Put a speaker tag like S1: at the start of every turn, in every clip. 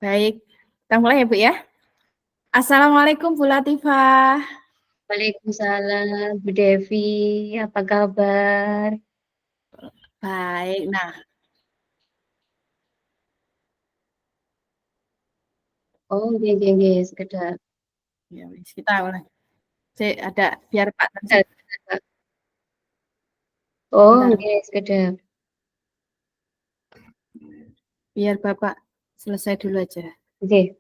S1: Baik, kita mulai ya, Bu, ya. Assalamualaikum Bu Latifah.
S2: Waalaikumsalam, Bu Devi, apa kabar?
S1: Baik, nah,
S2: Oh, nggih nggih nggih, sekedap.
S1: ya wis kita mulai. Cek ada biar Pak Tansi
S2: Sekedap, sekedap. Oh,
S1: bentar,
S2: nggih, sekedap.
S1: biar Bapak selesai dulu aja.
S2: Nggih.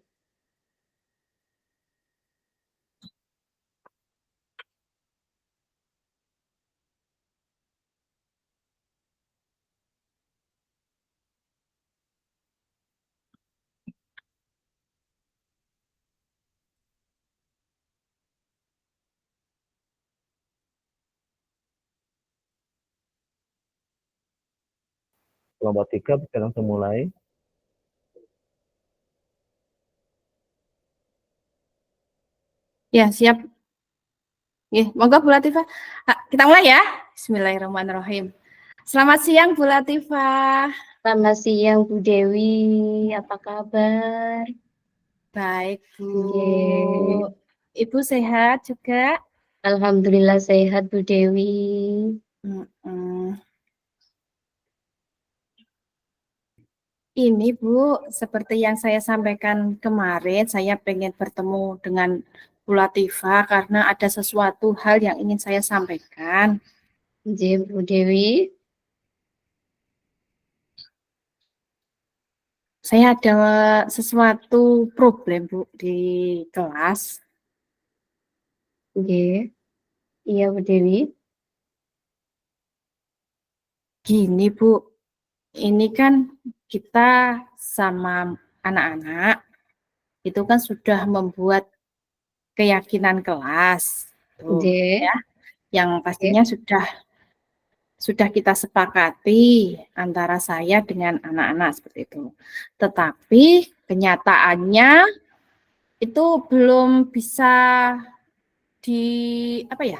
S3: Kelompok 3 bisa langsung mulai.
S1: Ya, siap. Monggo Bu Latifah. Kita mulai ya. Bismillahirrahmanirrahim. Selamat siang Bu Latifah.
S2: Selamat siang, Bu Dewi, apa kabar?
S1: Baik, Bu.
S2: Nggih.
S1: Ibu sehat juga?
S2: Alhamdulillah sehat, Bu Dewi.
S1: Mm-mm. Ini Bu, seperti yang saya sampaikan kemarin, saya pengen bertemu dengan Bu Latifah karena ada sesuatu hal yang ingin saya sampaikan.
S2: Nggih, Bu Dewi.
S1: Saya ada sesuatu problem Bu di kelas.
S2: Nggih. Iya, Bu Dewi.
S1: Gini Bu, ini kan kita sama anak-anak itu kan sudah membuat keyakinan kelas, tuh
S2: Nggih.
S1: ya, yang
S2: Nggih.
S1: pastinya sudah kita sepakati antara saya dengan anak-anak seperti itu. Tetapi kenyataannya itu belum bisa di apa ya?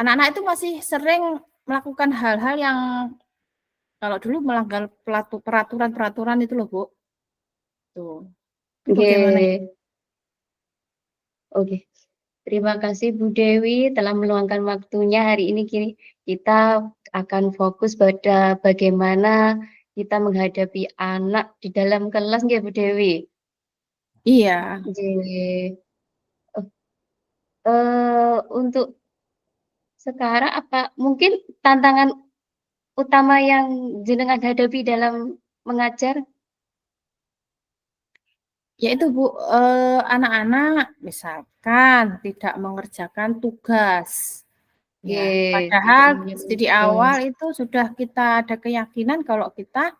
S1: Anak-anak itu masih sering melakukan hal-hal yang kalau dulu melanggar peraturan-peraturan itu loh, Bu. Tuh. Itu bagaimana ya?
S2: Nggih. Oke. Terima kasih Bu Dewi telah meluangkan waktunya hari ini kita akan fokus pada bagaimana kita menghadapi anak di dalam kelas nggih Bu Dewi?
S1: Iya.
S2: Nggih. Untuk sekarang apa mungkin tantangan utama yang jenengan hadapi dalam mengajar?
S1: Yaitu Bu, anak-anak misalkan tidak mengerjakan tugas. Ya,
S2: Nggih, tidak
S1: padahal
S2: mengerjakan
S1: di
S2: tugas.
S1: awal itu sudah kita ada keyakinan kalau kita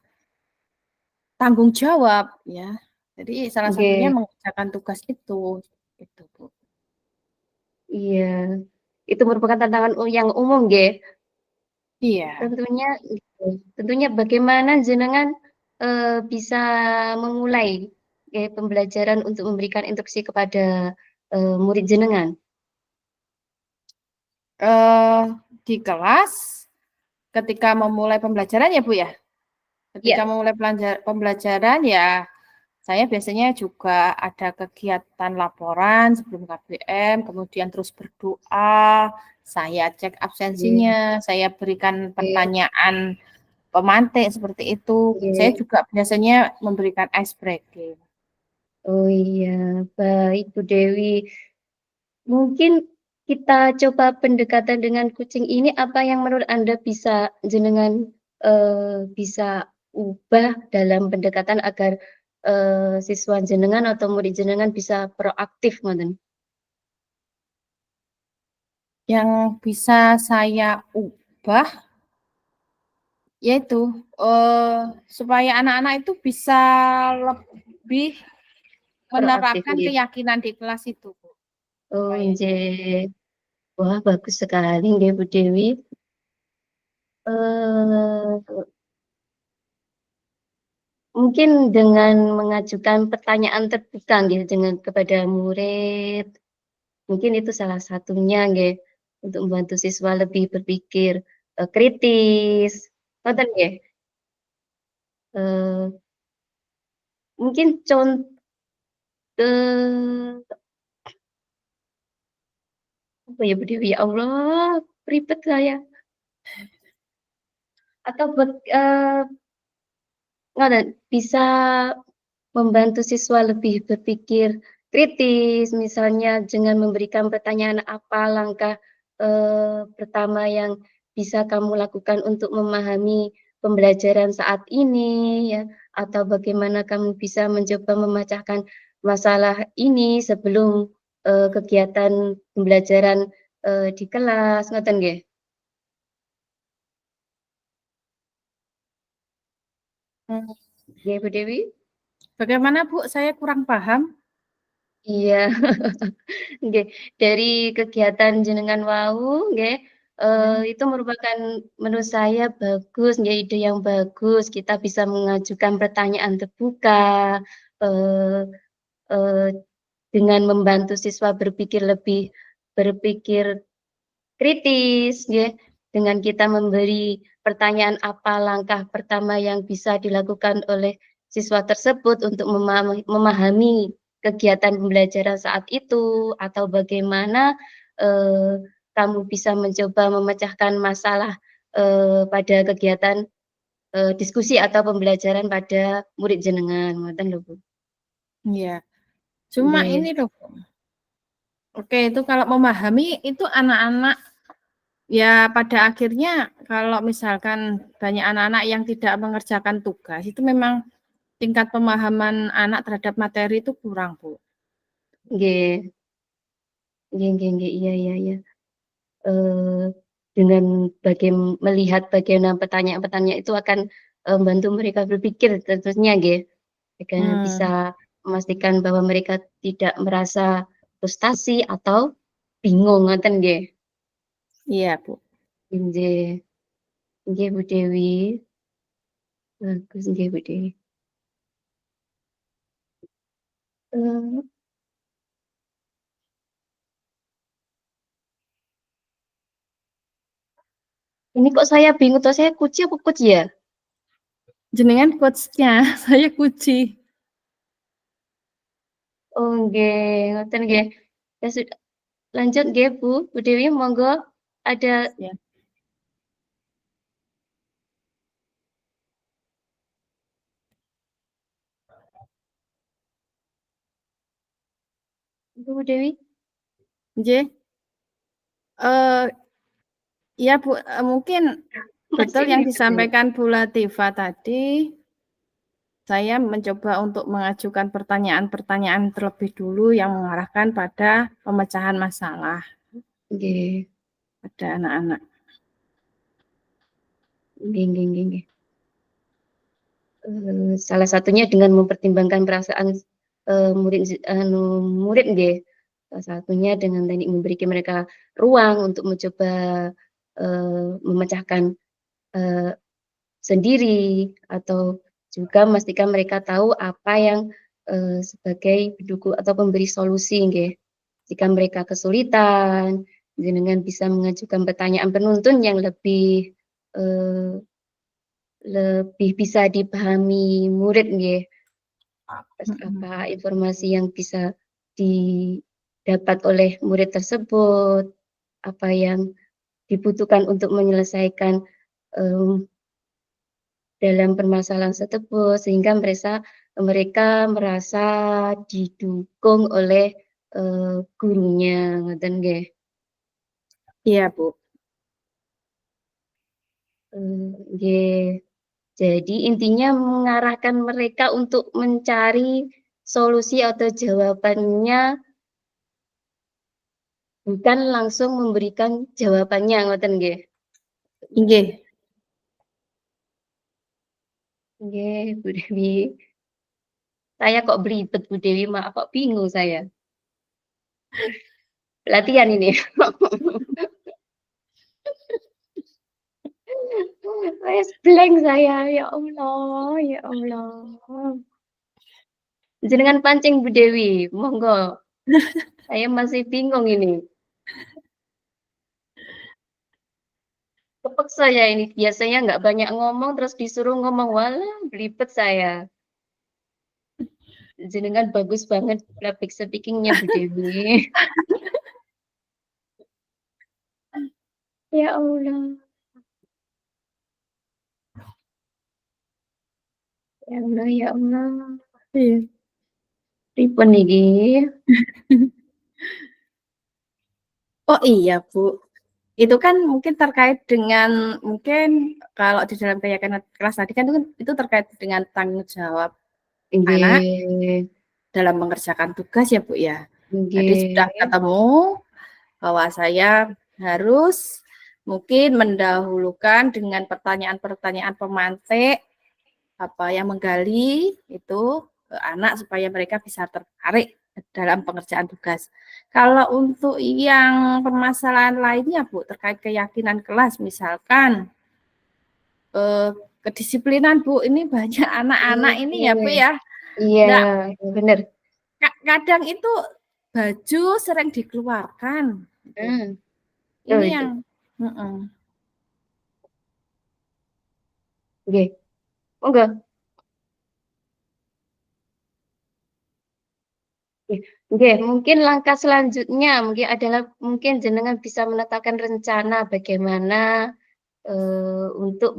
S1: tanggung jawab ya. Jadi salah satunya
S2: Nggih,
S1: mengerjakan tugas itu, Bu.
S2: iya. Itu merupakan tantangan yang umum nggih?
S1: Iya.
S2: Tentunya tentunya bagaimana jenengan, bisa memulai pembelajaran untuk memberikan instruksi kepada, murid jenengan?
S1: Eh di kelas ketika memulai pembelajaran ya, Bu, ya? Ketika
S2: Iya.
S1: memulai pembelajaran ya saya biasanya juga ada kegiatan laporan sebelum KBM, kemudian terus berdoa, saya cek
S2: Nggih
S1: absensinya, saya berikan
S2: nggih
S1: pertanyaan pemantik seperti itu. Saya
S2: nggih.
S1: juga biasanya memberikan ice breaking.
S2: Oh iya, baik Bu Dewi. Mungkin kita coba pendekatan dengan kucing ini, apa yang menurut Anda bisa jenengan, bisa ubah dalam pendekatan agar, siswa jenengan atau murid jenengan bisa proaktif ngoten?
S1: Yang bisa saya ubah yaitu supaya anak-anak itu bisa lebih
S2: Proaktif
S1: menerapkan
S2: nggih.
S1: keyakinan di kelas itu, Bu.
S2: Oh
S1: Supaya
S2: nggih. Wah bagus sekali nggih Bu Dewi. Eee, Mungkin dengan mengajukan pertanyaan terbuka nggih dengan kepada murid, mungkin itu salah satunya nggih, untuk membantu siswa lebih berpikir, kritis, ngoten nggih? Eee, mungkin apa ya Bu Dewi? Ya Allah, ribet saya. Atau ngoten, bisa membantu siswa lebih berpikir kritis, misalnya dengan memberikan pertanyaan apa langkah pertama yang bisa kamu lakukan untuk memahami pembelajaran saat ini ya, atau bagaimana kamu bisa mencoba memecahkan masalah ini sebelum kegiatan pembelajaran di kelas, ngoten nggih?
S1: Hmm,
S2: Nggih, Bu Dewi?
S1: Bagaimana Bu? Saya kurang paham.
S2: Iya. Nggih, dari kegiatan jenengan wau nggih, itu merupakan menurut saya bagus nggih, ide yang bagus. Kita bisa mengajukan pertanyaan terbuka, eee eee, dengan membantu siswa berpikir kritis nggih, dengan kita memberi pertanyaan apa langkah pertama yang bisa dilakukan oleh siswa tersebut untuk memahami kegiatan pembelajaran saat itu, atau bagaimana, eee, kamu bisa mencoba memecahkan masalah, pada kegiatan, diskusi atau pembelajaran pada murid jenengan, ngoten lho, Bu.
S1: Iya. Cuma
S2: Nggih,
S1: ini loh, Bu. Oke, itu kalau memahami itu anak-anak ya pada akhirnya kalau misalkan banyak anak-anak yang tidak mengerjakan tugas itu memang tingkat pemahaman anak terhadap materi itu kurang, Bu.
S2: nggih, nggih, iya iya iya. Eee, dengan melihat bagaimana pertanyaan-pertanyaan itu akan, membantu mereka berpikir tentunya nggih, agar
S1: Hmm,
S2: bisa memastikan bahwa mereka tidak merasa frustasi atau bingung, ngoten nggih?
S1: iya, Bu.
S2: Nggih, nggih Bu Dewi, bagus nggih Bu Dewi. Eee, ini kok saya bingung, toh saya kuci apa kuci ya?
S1: Jenengan coach-nya, saya kuci.
S2: Oh nggih, ngoten nggih. Ya lanjut nggih Bu, Bu Dewi monggo ada
S1: Ya.
S2: Bu Dewi?
S1: Nggih. Eh, ya Bu, mungkin betul
S2: Masih
S1: yang
S2: ribet ini.
S1: disampaikan Bu Latifah tadi. Saya mencoba untuk mengajukan pertanyaan-pertanyaan terlebih dulu yang mengarahkan pada pemecahan masalah
S2: Nggih,
S1: pada anak-anak.
S2: nggih nggih. Salah satunya dengan mempertimbangkan perasaan, murid nggih. Salah satunya dengan teknik memberi mereka ruang untuk mencoba, memecahkan, eee, sendiri, atau juga memastikan mereka tahu apa yang, sebagai pendukung atau pemberi solusi nggih. Jika mereka kesulitan, jenengan bisa mengajukan pertanyaan penuntun yang eee, lebih bisa dipahami murid nggih. Terus
S1: Mhm.
S2: apa informasi yang bisa didapat oleh murid tersebut, apa yang dibutuhkan untuk menyelesaikan, mmm, dalam permasalahan tersebut, sehingga mereka merasa didukung oleh, gurunya, ngoten nggih.
S1: Iya, Bu.
S2: Nggih. Jadi intinya mengarahkan mereka untuk mencari solusi atau jawabannya, bukan langsung memberikan jawabannya, ngoten nggih?
S1: Nggih.
S2: Nggih, Bu Dewi. Saya kok belibet Bu Dewi, maaf kok bingung saya. Latihan ini. Wes blank saya, ya Allah ya Allah. Jenengan pancing Bu Dewi, monggo. Saya masih bingung ini. Kepeksa ya ini, biasanya nggak banyak ngomong terus disuruh ngomong, walah belibet saya. jenengan bagus banget public speaking-nya Bu Dewi. Ya Allah. Ya Allah, ya Allah.
S1: Iya.
S2: Pripun niki?
S1: Oh iya Bu, itu kan mungkin terkait dengan mungkin kalau di dalam keyakinan kelas tadi kan itu terkait dengan tanggung jawab anak
S2: Nggih.
S1: dalam mengerjakan tugas ya Bu ya. Tadi sudah
S2: Nggih.
S1: ketemu bahwa saya harus mungkin mendahulukan dengan pertanyaan-pertanyaan pemantik apa yang menggali itu ke anak supaya mereka bisa tertarik dalam pengerjaan tugas. Kalau untuk yang permasalahan lainnya Bu terkait keyakinan kelas misalkan kedisiplinan Bu ini banyak anak-anak ini ya Bu
S2: Oke.
S1: ya.
S2: Iya,
S1: Nah,
S2: bener.
S1: kadang itu baju sering dikeluarkan gitu.
S2: Oh
S1: Ini
S2: itu.
S1: yang heeh.
S2: Nggih. Monggo. Nggih, mungkin langkah selanjutnya mungkin adalah mungkin jenengan bisa menetapkan rencana bagaimana, untuk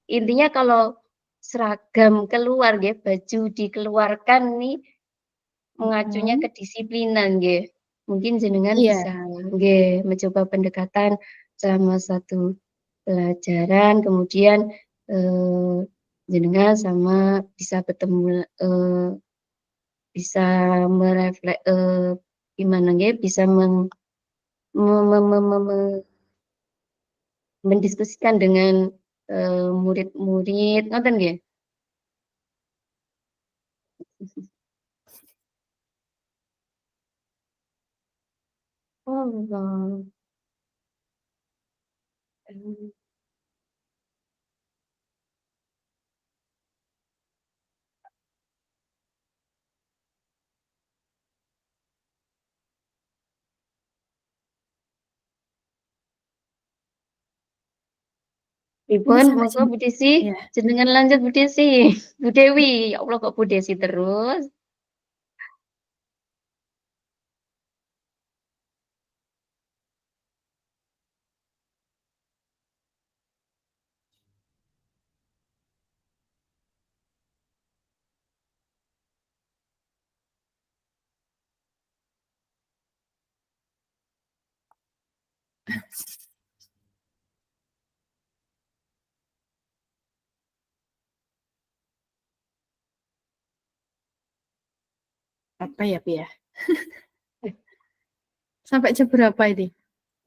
S2: intinya kalau seragam keluar nggih, baju dikeluarkan nih mengacunya
S1: Mhm.
S2: kedisiplinan nggih. Mungkin jenengan
S1: Iya.
S2: bisa nggih mencoba pendekatan selama satu pelajaran, kemudian, jenengan sama bisa bertemu, bisa gimana nggih, bisa me me me me me mendiskusikan dengan, murid-murid, ngoten nggih? Oh, mmm,
S1: Ini
S2: pripun
S1: sampai
S2: monggo
S1: jam
S2: Bu Desi,
S1: ya.
S2: jenengan lanjut Bu Desi. Bu Dewi, ya Allah kok Bu Desi terus?
S1: Apa ya, Bu, ya? Sampai jam berapa ini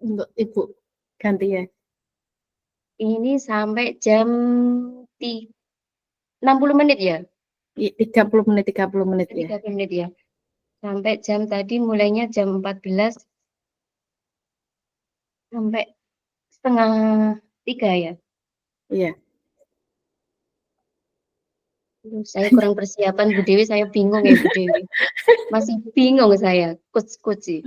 S1: untuk Ibu gantian?
S2: Ini sampai jam 60 menit ya?
S1: 30 menit 30 menit ya?
S2: 30 menit ya? Sampai jam tadi mulainya jam 14 sampai setengah 3 ya?
S1: Iya.
S2: Aduh, saya kurang persiapan Bu Dewi, saya bingung ya Bu Dewi. Masih bingung saya, coach-coach sih.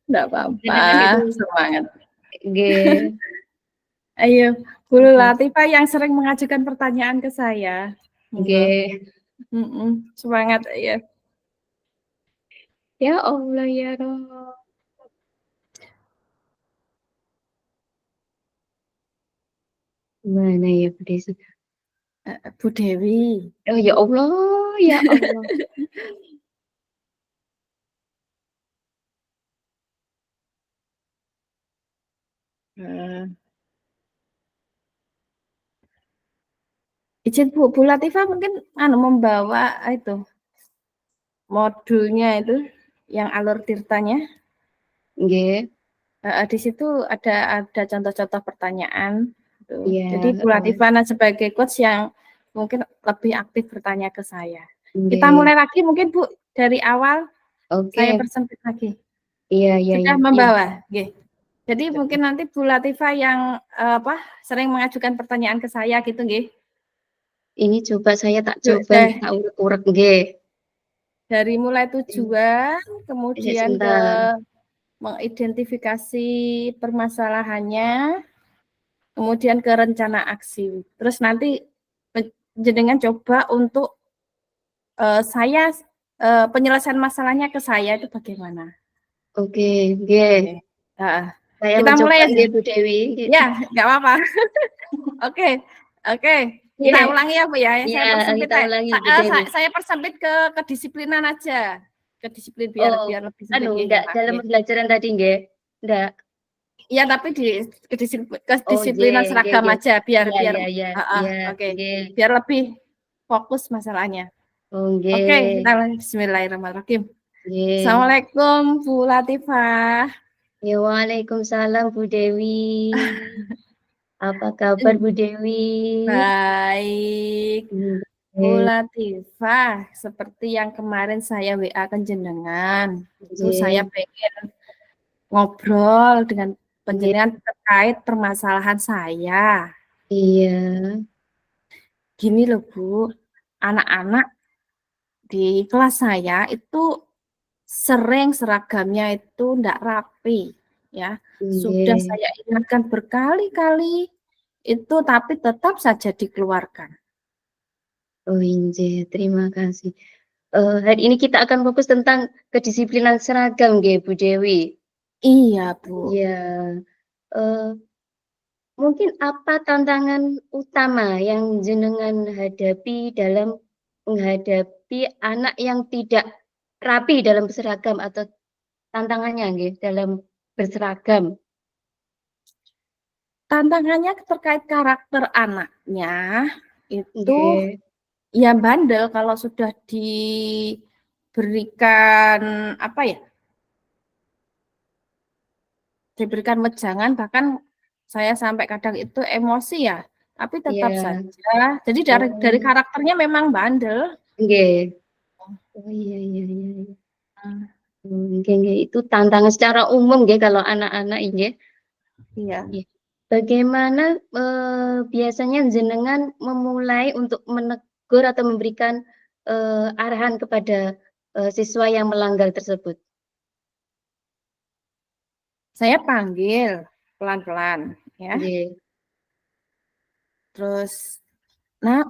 S1: Enggak apa-apa,
S2: Jenengan itu
S1: semangat.
S2: nggih,
S1: Ayo, Bu
S2: mhm,
S1: Latifah yang sering mengajukan pertanyaan ke saya. Monggo.
S2: nggih.
S1: Semangat ya.
S2: Ya Allah ya Rob. Gimana ya Bu Desi?
S1: Bu Dewi.
S2: Oh ya Allah, ya Allah.
S1: Eee, izin Bu Latifah mungkin membawa itu modulnya itu yang alur tirtanya.
S2: Nggih,
S1: Di situ ada contoh-contoh pertanyaan gitu.
S2: iya,
S1: Jadi Bu
S2: heeh,
S1: Latifah sebagai coach yang mungkin lebih aktif bertanya ke saya. Kita
S2: nggih.
S1: mulai lagi mungkin Bu dari awal saya
S2: Oke,
S1: persempit lagi.
S2: iya iya
S1: Sudah
S2: iya iya.
S1: membawa? Nggih. Jadi mungkin nanti Bu Latifah yang sering mengajukan pertanyaan ke saya gitu nggih.
S2: Ini coba saya tak
S1: Yuk
S2: coba nggih, tak urek-urek nggih.
S1: dari mulai tujuan,
S2: Sik
S1: kemudian ke
S2: sebentar.
S1: mengidentifikasi permasalahannya, kemudian ke rencana aksi. Terus nanti jenengan coba untuk saya penyelesaian masalahnya ke saya itu bagaimana?
S2: Oke, nggih.
S1: Oke, heeh.
S2: Saya
S1: Kita mulai
S2: mencoba
S1: aja.
S2: nggih Bu Dewi.
S1: Ya, nggak apa-apa. Oke, oke. Kita
S2: Nggih.
S1: ulangi ya Bu ya. Saya
S2: Iya,
S1: persempit
S2: kita ulangi Bu Dewi.
S1: saya persempit ke kedisiplinan aja. Kedisiplin
S2: Oh,
S1: biar lebih sempit nggih
S2: enggak
S1: Pak
S2: dalam
S1: nggih.
S2: pembelajaran tadi nggih? Enggak.
S1: Iya, tapi di
S2: Oh,
S1: kedisiplinan seragam
S2: nggih.
S1: aja biar
S2: Iya,
S1: biar
S2: iya, iya.
S1: heeh,
S2: Iya,
S1: oke.
S2: nggih.
S1: Biar lebih fokus masalahnya.
S2: Oh,
S1: Oke,
S2: nggih.
S1: kita mulai. Bismillahirrahmanirrahim.
S2: Nggih.
S1: Assalamualaikum Bu Latifah.
S2: Ya, waalaikumsalam Bu Dewi. Apa kabar Bu Dewi?
S1: Baik. Bu
S2: Nggih.
S1: Latifah, seperti yang kemarin saya WA kan jenengan, itu saya
S2: Nggih.
S1: pengen ngobrol dengan
S2: Nggih.
S1: panjenengan terkait permasalahan saya.
S2: Iya.
S1: Gini loh Bu, anak-anak di kelas saya itu sering seragamnya itu enggak rapi, ya. Sudah
S2: Nggih.
S1: saya ingatkan berkali-kali itu, tapi tetap saja dikeluarkan.
S2: Oh, nggih, terima kasih. Hari ini kita akan fokus tentang kedisiplinan seragam nggih Bu Dewi.
S1: Iya, Bu.
S2: Iya. Mungkin apa tantangan utama yang jenengan hadapi dalam menghadapi anak yang tidak rapi dalam berseragam atau tantangannya nggih dalam berseragam?
S1: Tantangannya terkait karakter anaknya itu
S2: Nggih.
S1: ya bandel kalau sudah diberikan apa ya? Diberikan wejangan, bahkan saya sampai kadang itu emosi ya, tapi tetap
S2: Iya.
S1: saja. Jadi dari
S2: Oh,
S1: karakternya memang bandel.
S2: nggih. Oh, iya, iya, iya, iya.
S1: Hmm,
S2: Nggih, nggih, itu tantangan secara umum nggih kalau anak-anak nggih.
S1: iya.
S2: Nggih. Bagaimana, biasanya jenengan memulai untuk menegur atau memberikan, arahan kepada, siswa yang melanggar tersebut?
S1: Saya panggil pelan-pelan ya.
S2: Nggih.
S1: Terus, "Nak,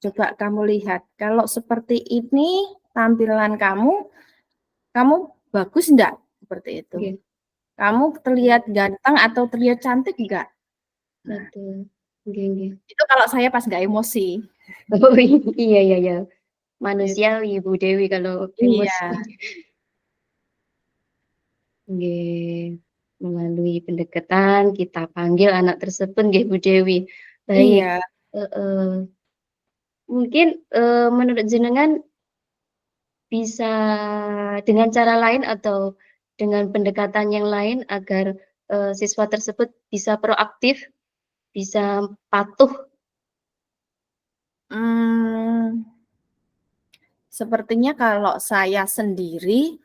S1: coba kamu lihat kalau seperti ini tampilan kamu, kamu bagus enggak?" Seperti itu.
S2: Nggih.
S1: "Kamu terlihat ganteng atau terlihat cantik enggak?" Nah,
S2: Betul. Nggih, nggih.
S1: itu kalau saya pas nggak emosi.
S2: Oh, iya, iya, iya.
S1: Gitu.
S2: Manusiawi Bu Dewi kalau
S1: Iya,
S2: emosi. Nggih. Melalui pendekatan kita panggil anak tersebut nggih Bu Dewi. Baik,
S1: iya.
S2: heeh. Mungkin, menurut jenengan bisa dengan cara lain atau dengan pendekatan yang lain agar, siswa tersebut bisa proaktif, bisa patuh?
S1: Mmm, sepertinya kalau saya sendiri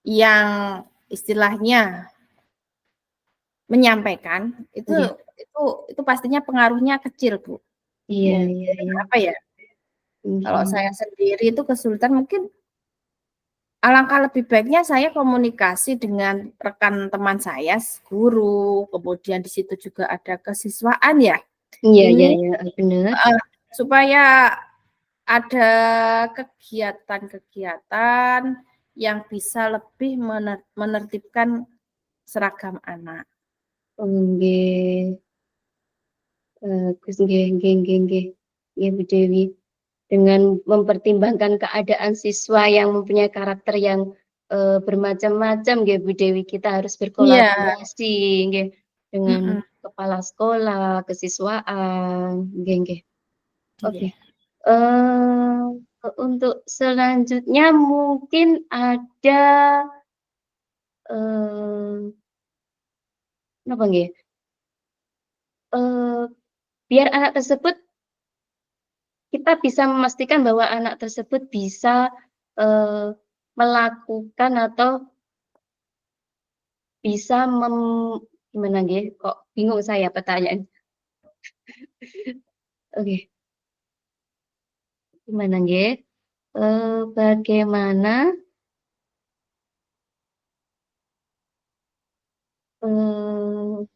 S1: yang istilahnya menyampaikan,
S2: Nggih.
S1: itu pastinya pengaruhnya kecil, Bu.
S2: Iya, iya,
S1: Mungkin
S2: iya.
S1: apa ya, kalau
S2: Nggih.
S1: saya sendiri itu kesulitan mungkin alangkah lebih baiknya saya komunikasi dengan rekan teman saya, guru, kemudian di situ juga ada kesiswaan ya.
S2: Iya, iya,
S1: Ini
S2: iya, bener.
S1: supaya ada kegiatan-kegiatan yang bisa lebih menertibkan seragam anak.
S2: Oh, nggih. Bagus, nggih, nggih, nggih, nggih. Iya Bu Dewi. Dengan mempertimbangkan keadaan siswa yang mempunyai karakter yang, bermacam-macam nggih Bu Dewi, kita harus
S1: Iya,
S2: berkolaborasi nggih, dengan
S1: mhm,
S2: kepala sekolah, kesiswaan, nggih, nggih. Oke,
S1: iya.
S2: untuk selanjutnya mungkin ada, eee, napa nggih, eee, biar anak tersebut kita bisa memastikan bahwa anak tersebut bisa, eee, melakukan atau bisa gimana nggih, kok bingung saya pertanyaan. Oke, gimana nggih, bagaimana, eee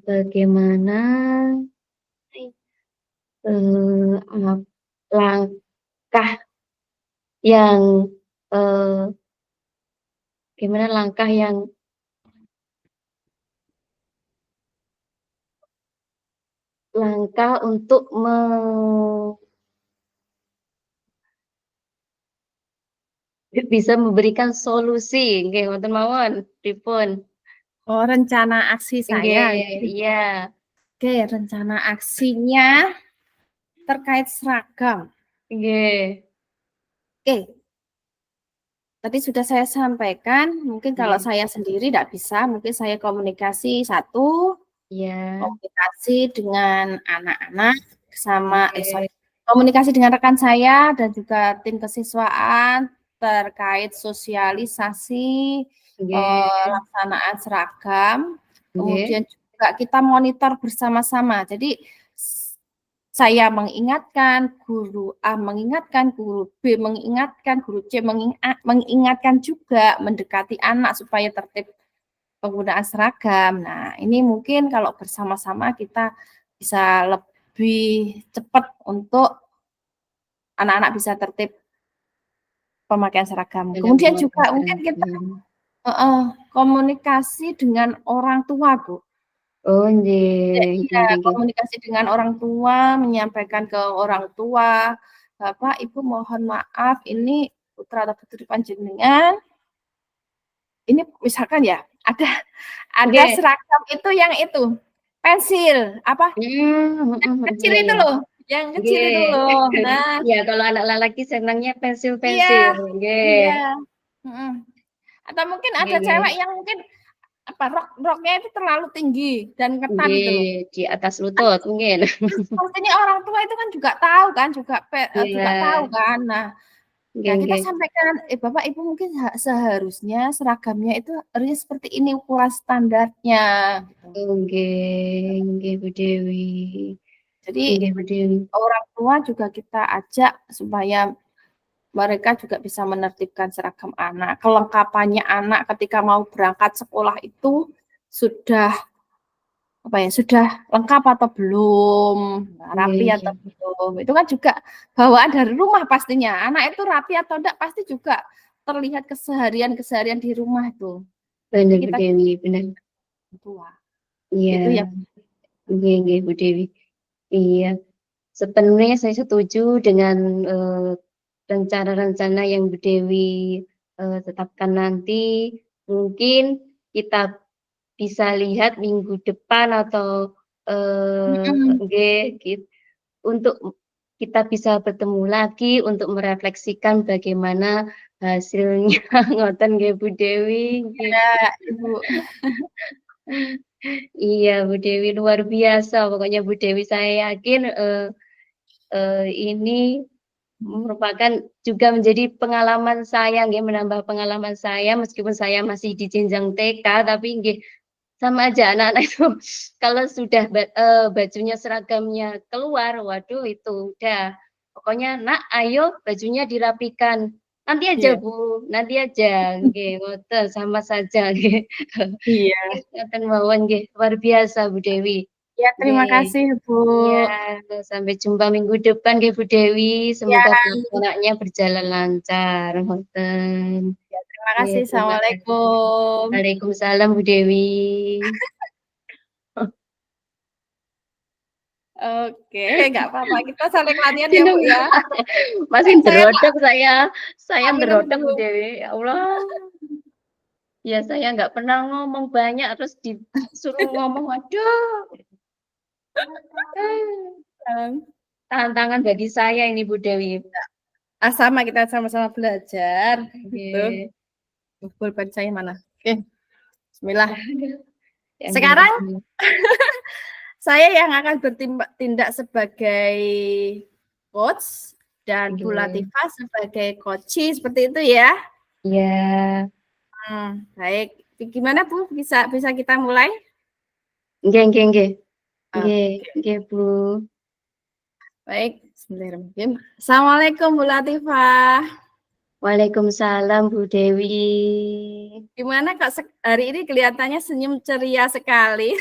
S2: bagaimana langkah yang gimana langkah yang untuk bisa memberikan solusi, nggih wonten mawon, pripun?
S1: Oh, rencana aksi saya.
S2: Nggih, iya.
S1: Oke, rencana aksinya terkait seragam.
S2: Nggih.
S1: Oke. Tadi sudah saya sampaikan, mungkin kalau saya sendiri tidak bisa, mungkin saya komunikasi
S2: Iya.
S1: komunikasi dengan anak-anak sama komunikasi dengan rekan saya dan juga tim kesiswaan terkait sosialisasi pelaksanaan seragam. Kemudian juga kita monitor bersama-sama. Jadi saya mengingatkan, guru A mengingatkan, guru B mengingatkan, guru C mengingatkan juga mendekati anak supaya tertib penggunaan seragam. Nah, ini mungkin kalau bersama-sama kita bisa lebih cepat untuk anak-anak bisa tertib pemakaian seragam. Kemudian juga mungkin kita komunikasi dengan orang tua, Bu.
S2: Oh, nggih.
S1: Iya, komunikasi dengan orang tua, menyampaikan ke orang tua, Bapak, Ibu mohon maaf, ini putra atau putri panjenengan, ini misalkan ya, ada seragam itu yang itu, pensil, apa, yang kecil itu loh, Nah.
S2: Ya, kalau anak lelaki senangnya
S1: Iya,
S2: pensil-pensil,
S1: iya, atau mungkin ada cewek yang mungkin roknya itu terlalu tinggi dan ketat gitu loh.
S2: Di atas lutut mungkin.
S1: Pastinya orang tua itu kan juga tahu kan, juga tahu kan. Nah, kita sampaikan, Bapak Ibu mungkin seharusnya seragamnya itu harusnya seperti ini ukuran standarnya.
S2: Nggih, Bu Dewi.
S1: Jadi orang tua juga kita ajak supaya mereka juga bisa menertibkan seragam anak. Kelengkapannya anak ketika mau berangkat sekolah itu sudah lengkap atau belum, rapi atau belum. Itu kan juga bawaan dari rumah pastinya. Anak itu rapi atau enggak pasti juga terlihat keseharian di rumah itu.
S2: Benar, Bu Dewi, benar.
S1: Tua.
S2: Iya.
S1: Itu yang
S2: nggih, Bu Dewi. Iya. Sepenuhnya saya setuju dengan rencana-rencana yang Bu Dewi tetapkan nanti. Mungkin kita bisa lihat minggu depan atau untuk kita bisa bertemu lagi untuk merefleksikan bagaimana hasilnya ngoten nggih Bu Dewi.
S1: Iya, Ibu.
S2: Iya, Bu Dewi luar biasa pokoknya Bu Dewi, saya yakin ini merupakan juga menjadi pengalaman saya, menambah pengalaman saya meskipun saya masih di jenjang TK, tapi sama aja anak-anak itu kalau sudah bajunya seragamnya keluar, waduh itu udah pokoknya nak ayo bajunya dirapikan. Nanti aja Bu, nanti aja, ngoten sama saja nggih.
S1: Iya.
S2: Ngoten mawon nggih, luar biasa Bu Dewi.
S1: Ya, terima kasih Bu.
S2: Iya, sampai jumpa minggu depan nggih Bu Dewi. Semoga pelaksananya berjalan lancar, ngoten.
S1: Ya, terima kasih. Assalamualaikum.
S2: Waalaikumsalam Bu Dewi.
S1: Oke, nggak apa-apa. Kita saling latihan ya, Bu ya.
S2: Masih nerodok saya nerodok Bu Dewi. Ya Allah. Ya saya nggak pernah ngomong banyak terus disuruh ngomong, waduh. Tantangan bagi saya ini Bu Dewi.
S1: Sama kita sama-sama belajar. Gitu. Pulpen saya mana? Oke. Bismillah. Sekarang saya yang akan bertindak sebagai coach dan Bu Latifah sebagai coach seperti itu ya.
S2: Iya.
S1: Baik. Gimana Bu? Bisa kita mulai?
S2: Nggih, Bu.
S1: Baik. Bismillahirrahmanirrahim. Assalamualaikum Bu Latifah.
S2: Waalaikumsalam Bu Dewi.
S1: Gimana kok hari ini kelihatannya senyum ceria sekali?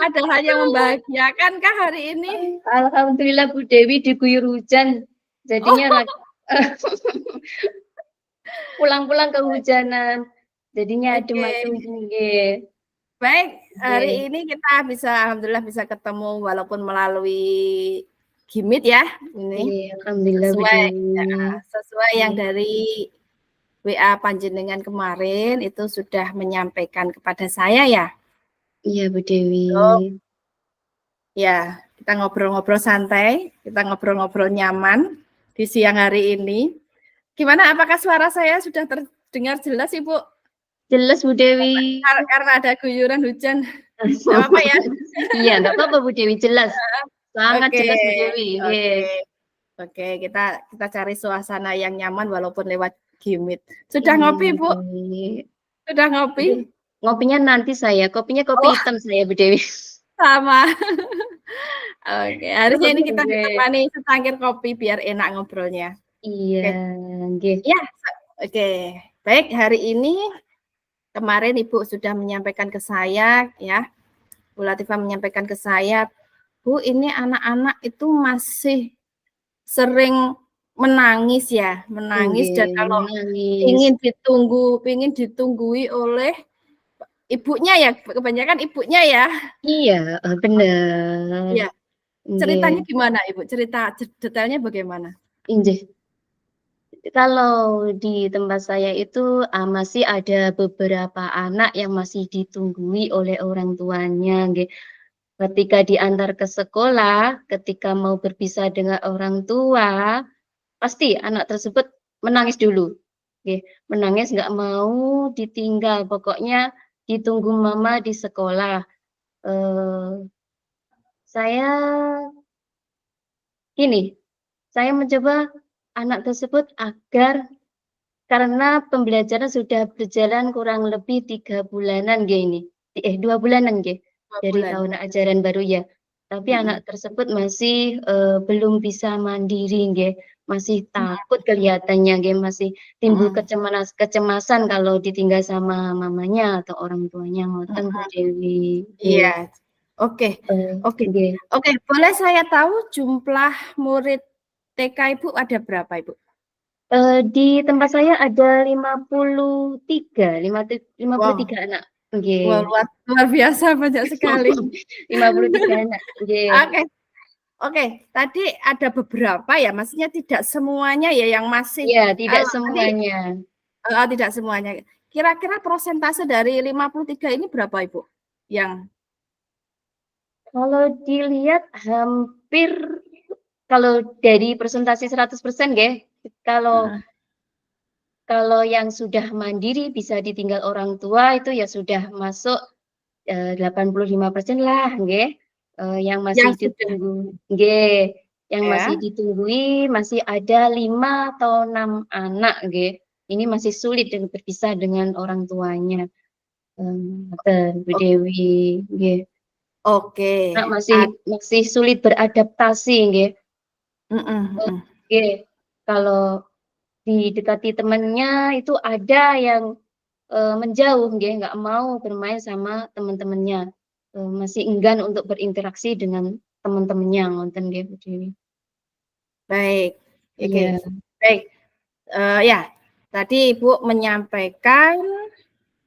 S1: Ada hal yang membahagiakan kah hari ini?
S2: Alhamdulillah Bu Dewi diguyur hujan, jadinya pulang-pulang kehujanan, jadinya adem
S1: Oke.
S2: nggih.
S1: Baik, hari
S2: Nggih.
S1: ini kita alhamdulillah bisa ketemu walaupun melalui Gimit ya, ini.
S2: Nggih, alhamdulillah Bu
S1: Sesuai
S2: Dewi.
S1: sesuai yang
S2: Nggih.
S1: dari WA panjenengan kemarin itu sudah menyampaikan kepada saya ya.
S2: Iya Bu Dewi.
S1: Ya, kita ngobrol-ngobrol santai, kita ngobrol-ngobrol nyaman di siang hari ini. Gimana, apakah suara saya sudah terdengar jelas, Ibu?
S2: Jelas Bu Dewi.
S1: Karena ada guyuran hujan. Nggak apa-apa ya?
S2: Iya, nggak apa-apa Bu Dewi, jelas. Sangat
S1: Oke,
S2: jelas Bu Dewi.
S1: oke, kita cari suasana yang nyaman walaupun lewat Gimit. Sudah ngopi, Bu? Sudah ngopi?
S2: Ngopinya nanti saya, kopinya kopi hitam saya Bu Dewi.
S1: Sama. Oke, harusnya ini kita ditemani secangkir kopi biar enak ngobrolnya.
S2: Iya, nggih.
S1: Ya, oke. Baik, hari ini kemarin Ibu sudah menyampaikan ke saya ya. Bu Latifah menyampaikan ke saya, Bu, ini anak-anak itu masih sering menangis ya, menangis dan kalau ingin ditunggui oleh ibunya ya, kebanyakan ibunya ya.
S2: Iya, bener.
S1: Iya. Ceritanya gimana Ibu? Cerita detailnya bagaimana?
S2: Injih. Kalau di tempat saya itu masih ada beberapa anak yang masih ditunggui oleh orang tuanya, nggih. Ketika diantar ke sekolah, ketika mau berpisah dengan orang tua, pasti anak tersebut menangis dulu, nggih. Menangis nggak mau ditinggal, pokoknya ditunggu mama di sekolah. Saya mencoba anak tersebut agar karena pembelajaran sudah berjalan kurang lebih 3 bulanan nggih ini. 2 bulanan nggih, dari tahun ajaran baru ya. Tapi anak tersebut masih belum bisa mandiri nggih, masih takut kelihatannya nggih, masih timbul kecemasan kalau ditinggal sama mamanya atau orang tuanya, ngoten Bu Dewi.
S1: Iya. Oke.
S2: Nggih.
S1: Oke, boleh saya tahu jumlah murid TK Ibu ada berapa, Ibu?
S2: Di tempat saya ada 53 anak. Nggih.
S1: Wah, luar biasa banyak sekali.
S2: 53 anak, nggih.
S1: Oke, tadi ada beberapa ya, maksudnya tidak semuanya ya yang masih.
S2: Iya, tidak semuanya.
S1: Tidak semuanya. Kira-kira persentase dari 53 ini berapa, Ibu? Yang
S2: kalau dilihat hampir kalau dari persentase 100% nggih, kalau yang sudah mandiri bisa ditinggal orang tua itu ya sudah masuk 85% lah nggih. Yang masih ditunggu nggih, yang masih ditunggui masih ada 5 atau 6 anak nggih. Ini masih sulit dan berpisah dengan orang tuanya. Ngoten Bu Dewi, nggih.
S1: Oke.
S2: Masih sulit beradaptasi nggih. Nggih, kalau didekati temannya itu ada yang menjauh nggih, nggak mau bermain sama teman-temannya. Masih enggan untuk berinteraksi dengan teman-temannya, ngoten nggih Bu Dewi.
S1: Baik. Oke.
S2: Iya.
S1: Baik. Ya, tadi Ibu menyampaikan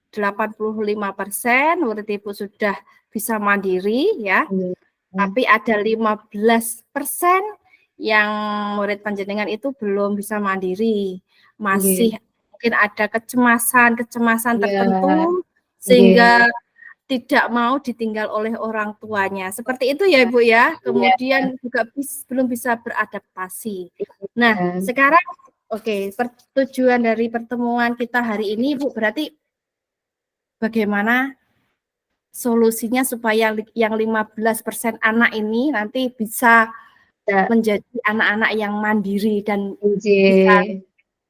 S1: 85% murid Ibu sudah bisa mandiri ya. Tapi ada 15% yang murid panjenengan itu belum bisa mandiri. Masih mungkin ada kecemasan tertentu sehingga tidak mau ditinggal oleh orang tuanya. Seperti itu ya Ibu ya. Kemudian juga belum bisa beradaptasi. Nah, sekarang tujuan dari pertemuan kita hari ini Ibu berarti bagaimana solusinya supaya yang 15% anak ini nanti bisa menjadi anak-anak yang mandiri dan bisa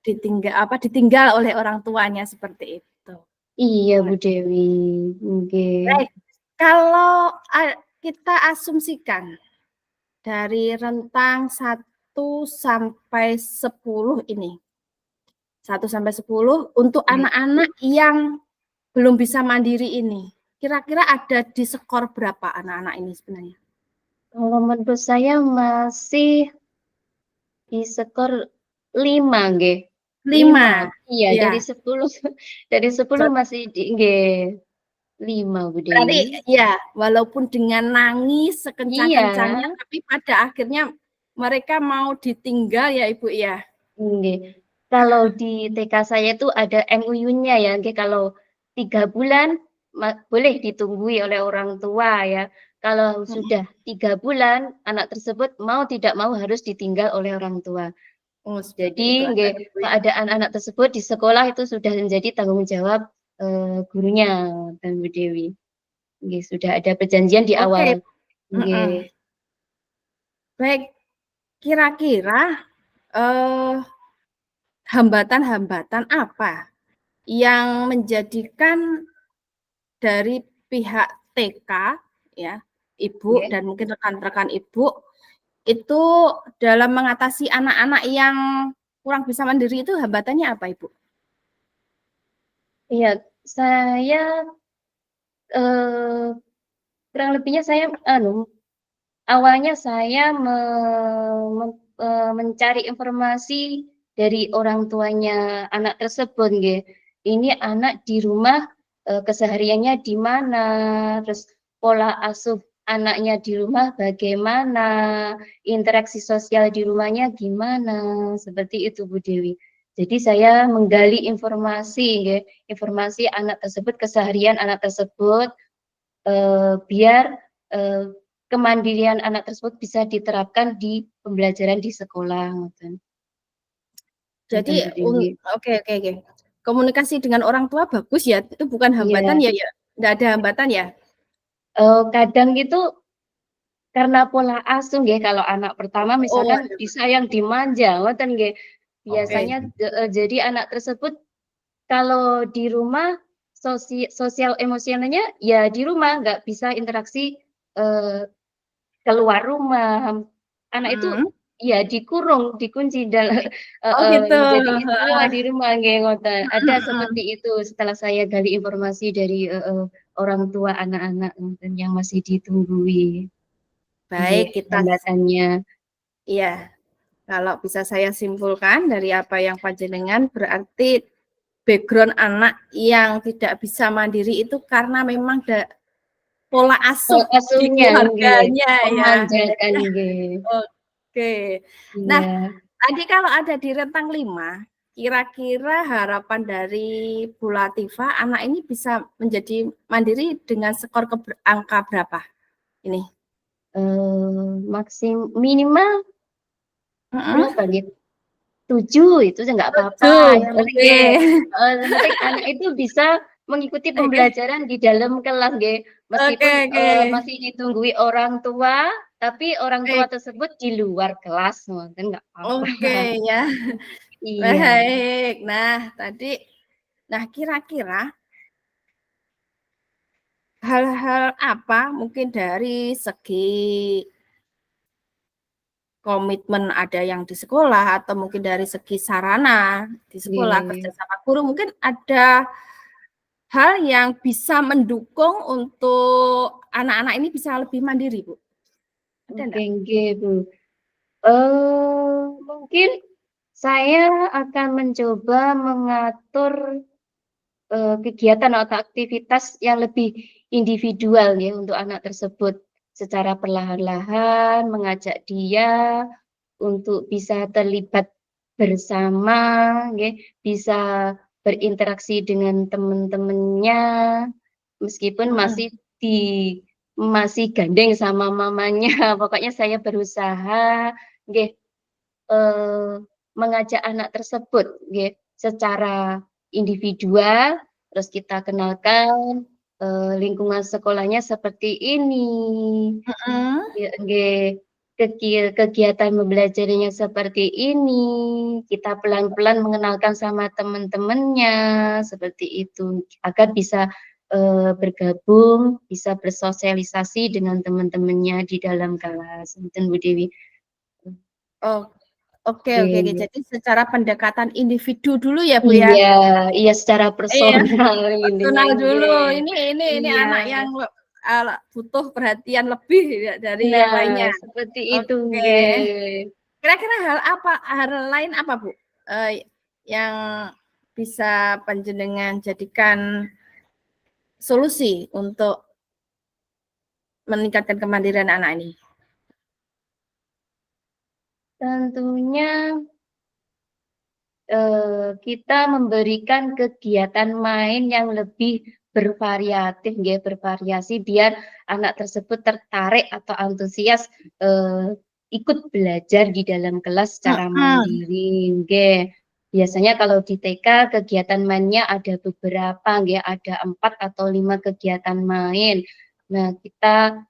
S1: ditinggal oleh orang tuanya seperti itu.
S2: Iya Bu Dewi, nggih.
S1: Baik, kalau kita asumsikan dari rentang sampai 10 ini. 1 sampai 10 untuk
S2: Oke.
S1: anak-anak yang belum bisa mandiri ini. Kira-kira ada di skor berapa anak-anak ini sebenarnya?
S2: Kalau menurut saya masih di skor 5 nggih.
S1: 5.
S2: Iya,
S1: Iya.
S2: dari 10 dari 10 masih di nggih. 5 Bu
S1: Berarti
S2: Dewi.
S1: ya, walaupun dengan nangis sekencang-kencangnya,
S2: Iya.
S1: tapi pada akhirnya mereka mau ditinggal ya Ibu ya?
S2: Nggih. Kalau di TK saya itu ada MUU-nya ya, nggih, kalau 3 bulan boleh ditunggui oleh orang tua ya. Kalau
S1: Mhm.
S2: sudah 3 bulan, anak tersebut mau tidak mau harus ditinggal oleh orang tua.
S1: Oh, seperti itu
S2: Jadi
S1: ada
S2: nggih,
S1: Ibu ya?
S2: keadaan anak tersebut di sekolah itu sudah menjadi tanggung jawab, gurunya dan Bu Dewi. Nggih, sudah ada perjanjian di
S1: Oke.
S2: awal. Nggih.
S1: Baik, kira-kira, hambatan-hambatan apa yang menjadikan dari pihak TK ya, Ibu
S2: Nggih.
S1: dan mungkin rekan-rekan Ibu, itu dalam mengatasi anak-anak yang kurang bisa mandiri itu hambatannya apa, Ibu?
S2: Iya, saya, kurang lebihnya saya awalnya saya mencari informasi dari orang tuanya anak tersebut nggih. Ini anak di rumah, kesehariannya di mana, terus pola asuh anaknya di rumah bagaimana, interaksi sosial di rumahnya gimana, seperti itu Bu Dewi. Jadi saya menggali informasi nggih, informasi anak tersebut, keseharian anak tersebut, biar, kemandirian anak tersebut bisa diterapkan di pembelajaran di sekolah, ngoten. Ngoten,
S1: Jadi
S2: Bu Dewi.
S1: oke. Komunikasi dengan orang tua bagus ya, itu bukan hambatan
S2: Iya,
S1: ya? Nggak ada hambatan ya?
S2: kadang itu karena pola asuh nggih, kalau anak pertama
S1: Oh,
S2: misalkan
S1: ada.
S2: disayang, dimanja, ngoten nggih.
S1: Oke.
S2: Biasanya jadi anak tersebut kalau di rumah sosial emosionalnya ya di rumah, nggak bisa interaksi, eee keluar rumah, anak itu
S1: Mhm.
S2: ya dikurung, dikunci
S1: Oh gitu,
S2: jadi istimewa
S1: heeh.
S2: di rumah nggih, ngoten. Ada
S1: Mhm.
S2: seperti itu setelah saya gali informasi dari orang tua anak-anak ngoten yang masih ditunggui, nggih,
S1: Baik, kita
S2: hambatannya.
S1: iya, kalau bisa saya simpulkan dari apa yang panjenengan berarti background anak yang tidak bisa mandiri itu karena memang pola asuh di
S2: Asuhnya nggih,
S1: keluarganya ya.
S2: memanjakan nggih,
S1: Oke. Nah,
S2: iya.
S1: tadi kalau ada di rentang 5, kira-kira harapan dari Bu Latifah, anak ini bisa menjadi mandiri dengan skor angka berapa ini?
S2: Minimal
S1: Mhm.
S2: berapa nggih? 7 itu sih nggak apa-apa,
S1: 7,
S2: yang penting
S1: oke.
S2: nggih, yang penting anak itu bisa mengikuti
S1: Oke.
S2: pembelajaran di dalam kelas nggih,
S1: Oke.
S2: meskipun, masih ditunggui orang tua, tapi orang tua
S1: Baik.
S2: tersebut di luar kelas, ngoten nggak apa-apa.
S1: Oke ya.
S2: Iya,
S1: Baik. Nah kira-kira hal-hal apa mungkin dari segi komitmen ada yang di sekolah atau mungkin dari segi sarana di sekolah
S2: nggih.
S1: kerjasama guru mungkin ada hal yang bisa mendukung untuk anak-anak ini bisa lebih mandiri, Bu? Ada
S2: Oke
S1: enggak?
S2: nggih, Bu. Mungkin saya akan mencoba mengatur kegiatan atau aktivitas yang lebih individual ya untuk anak tersebut, secara perlahan-lahan mengajak dia untuk bisa terlibat bersama nggih, bisa berinteraksi dengan teman-temannya, meskipun
S1: Mhm.
S2: masih gandeng sama mamanya. Pokoknya saya berusaha nggih, eee, mengajak anak tersebut nggih, secara individual, terus kita kenalkan, lingkungan sekolahnya seperti ini,
S1: Mhm.
S2: ya nggih, kegiatan membelajarnya seperti ini, kita pelan-pelan mengenalkan sama teman-temannya, seperti itu, agar bisa, bergabung, bisa bersosialisasi dengan teman-temannya di dalam kelas, ngoten Bu Dewi.
S1: Oh. Oke. Jadi secara pendekatan individu dulu ya, Bu, ya?
S2: Iya secara
S1: Iya,
S2: personal ini
S1: personal dulu.
S2: nggih.
S1: Ini
S2: Iya.
S1: anak yang butuh perhatian lebih ya dari yang lainnya.
S2: Seperti itu
S1: Oke.
S2: nggih.
S1: Kira-kira hal lain apa, Bu? Yang bisa panjenengan jadikan solusi untuk meningkatkan kemandirian anak ini?
S2: Tentunya kita memberikan kegiatan main yang lebih bervariatif nggih, bervariasi biar anak tersebut tertarik atau antusias ikut belajar di dalam kelas secara mandiri nggih. Biasanya kalau di TK kegiatan mainnya ada beberapa nggih, ada 4 atau 5 kegiatan main. Nah, kita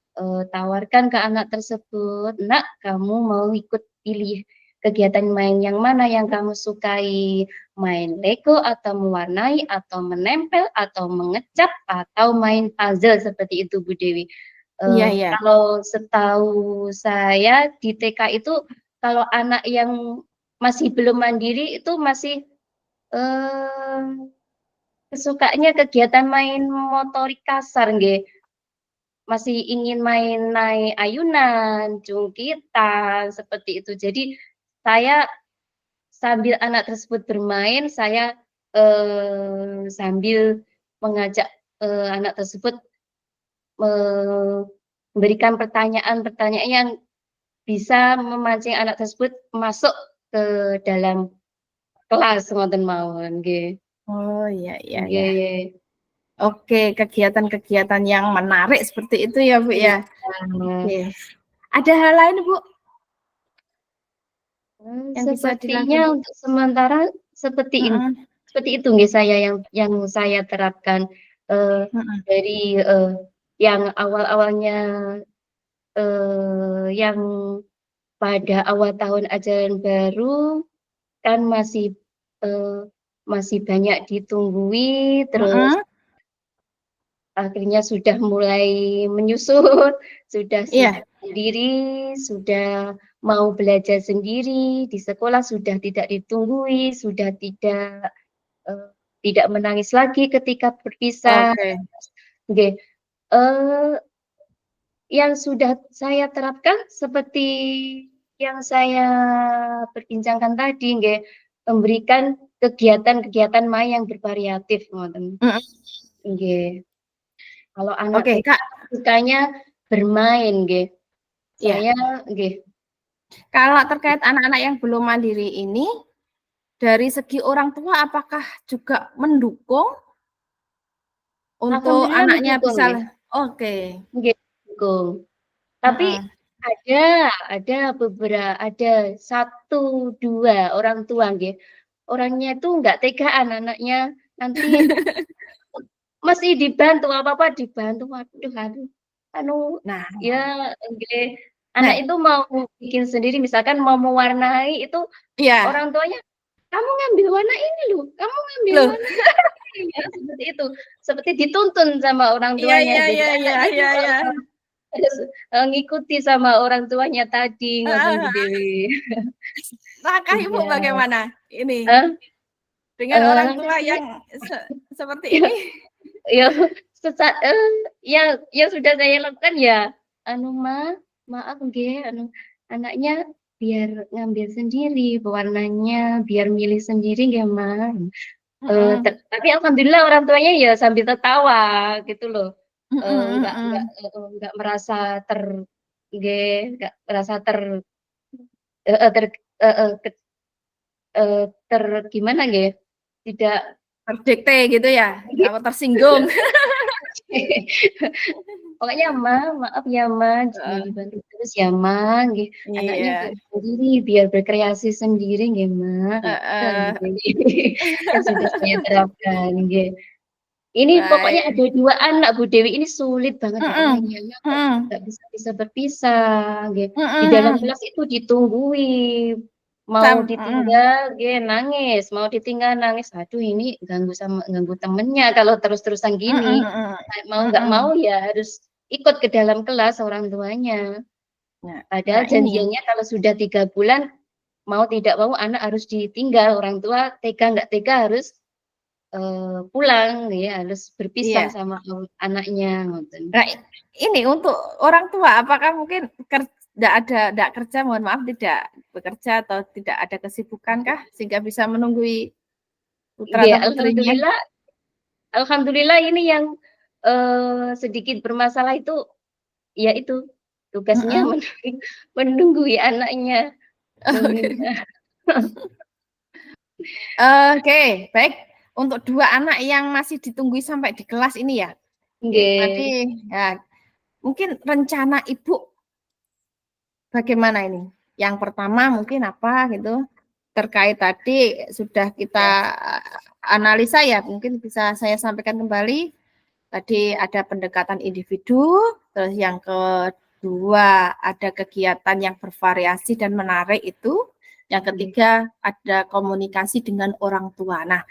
S2: tawarkan ke anak tersebut, "Nak, kamu mau ikut pilih kegiatan main yang mana yang kamu sukai? Main Lego atau mewarnai atau menempel atau mengecat atau main puzzle?" Seperti itu Bu Dewi.
S1: Iya.
S2: Kalau setahu saya di TK itu kalau anak yang masih belum mandiri itu masih sukanya kegiatan main motorik kasar nggih. Masih ingin main naik ayunan, jungkitan, seperti itu. Jadi saya sambil anak tersebut bermain, saya sambil mengajak anak tersebut memberikan pertanyaan-pertanyaan yang bisa memancing anak tersebut masuk ke dalam kelas ngoten mawon nggih.
S1: Oh, iya.
S2: Nggih.
S1: Oke, kegiatan-kegiatan yang menarik seperti itu ya, Bu, ya? Oke. Ada hal lain, Bu? Yang bisa
S2: Sepertinya
S1: dilakukan?
S2: untuk sementara seperti itu nggih yang saya terapkan dari yang awal-awalnya yang pada awal tahun ajaran baru kan masih banyak ditunggui, terus akhirnya sudah mulai menyusut, sudah
S1: Iya.
S2: sendiri, sudah mau belajar sendiri, di sekolah sudah tidak ditunggui, sudah tidak menangis lagi ketika berpisah.
S1: Oke.
S2: Nggih, yang sudah saya terapkan seperti yang saya perbincangkan tadi nggih, memberikan kegiatan-kegiatan main yang bervariatif ngoten. Nggih. Kalau anak
S1: Oke,
S2: TK
S1: Kak.
S2: sukanya bermain nggih.
S1: Iya.
S2: Saya nggih.
S1: Kalau terkait anak-anak yang belum mandiri ini, dari segi orang tua apakah juga mendukung untuk
S2: Alhamdulillah
S1: anaknya
S2: mendukung
S1: bisa
S2: nggih.
S1: oke.
S2: Nggih, mendukung. Tapi ada 1, 2 orang tua nggih, orangnya itu nggak tegaan anaknya nanti masih dibantu, apa-apa dibantu, waduh, anu
S1: Nah,
S2: ya nggih, anak itu mau bikin sendiri misalkan mau mewarnai itu
S1: iya.
S2: orang tuanya, "Kamu ngambil warna ini loh, kamu ngambil
S1: Loh.
S2: warna ini," ya seperti itu, seperti dituntun sama orang tuanya. Jadi anaknya itu
S1: Iya.
S2: harus ngikuti sama orang tuanya tadi, ngoten Bu Dewi.
S1: Langkah Ibu
S2: Iya.
S1: bagaimana ini? Dengan orang
S2: Langkah
S1: tua
S2: saya
S1: yang seperti ini?
S2: ya yang sudah saya lakukan ya, "Ma, maaf nggih, anaknya biar ngambil sendiri pewarnanya, biar milih sendiri nggih, Ma." Tapi alhamdulillah orang tuanya ya sambil tertawa gitu loh. Nggak merasa nggak merasa heeh, heeh, gimana nggih, tidak
S1: Terdikte gitu ya? Atau tersinggung?
S2: pokoknya, "Maaf ya, jangan dibantu terus ya, nggih. Anaknya
S1: Iya.
S2: biar sendiri, biar berkreasi sendiri nggih, kan sudah saya terapkan nggih. Ini pokoknya
S1: Baik.
S2: ada 2 anak Bu Dewi, ini sulit banget ya Allah, iya kok nggak bisa berpisah nggih. Di dalam kelas itu ditungguin, mau ditinggal nggih nangis, mau ditinggal nangis. Aduh ini ganggu temennya kalau terus-terusan gini. Mau nggak mau ya harus ikut ke dalam kelas orang tuanya.
S1: Nah,
S2: Padahal
S1: ini
S2: janjiannya kalau sudah 3 bulan mau tidak mau anak harus ditinggal, orang tua tega nggak tega harus pulang ya, harus berpisah
S1: Iya.
S2: sama anaknya ngoten.
S1: Nah, ini untuk orang tua, apakah mungkin nggak kerja, mohon maaf, tidak bekerja atau tidak ada kesibukan kah sehingga bisa menunggui putra
S2: Ya,
S1: atau putrinya?
S2: alhamdulillah ini yang sedikit bermasalah itu, ya itu tugasnya menunggui anaknya.
S1: Oke, baik. Untuk 2 anak yang masih ditunggu sampai di kelas ini ya. Oke, tadi ya mungkin rencana Ibu bagaimana ini? Yang pertama mungkin apa gitu, terkait tadi sudah kita analisa ya, mungkin bisa saya sampaikan kembali. Tadi ada pendekatan individu, terus yang kedua ada kegiatan yang bervariasi dan menarik itu. Yang ketiga ada komunikasi dengan orang tua. Nah,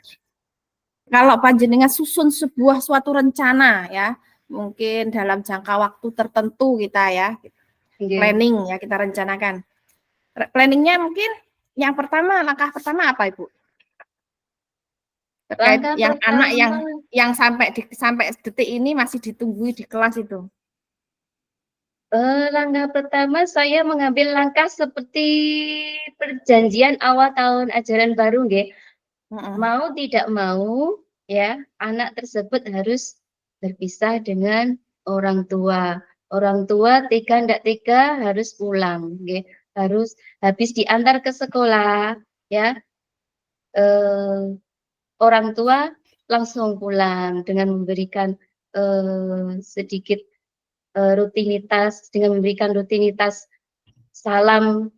S1: kalau panjenengan susun sebuah suatu rencana ya, mungkin dalam jangka waktu tertentu kita ya, planning ya kita rencanakan. Planningnya mungkin yang pertama, langkah pertama apa Ibu? Terkait
S2: Langkah
S1: yang
S2: pertama,
S1: anak yang sampai detik ini masih ditunggu di kelas itu.
S2: Langkah pertama saya mengambil langkah seperti perjanjian awal tahun ajaran baru nggih. Mau tidak mau ya, anak tersebut harus berpisah dengan orang tua. Orang tua tega ndak tega harus pulang nggih. Harus habis diantar ke sekolah ya, orang tua langsung pulang dengan memberikan sedikit rutinitas, dengan memberikan rutinitas salam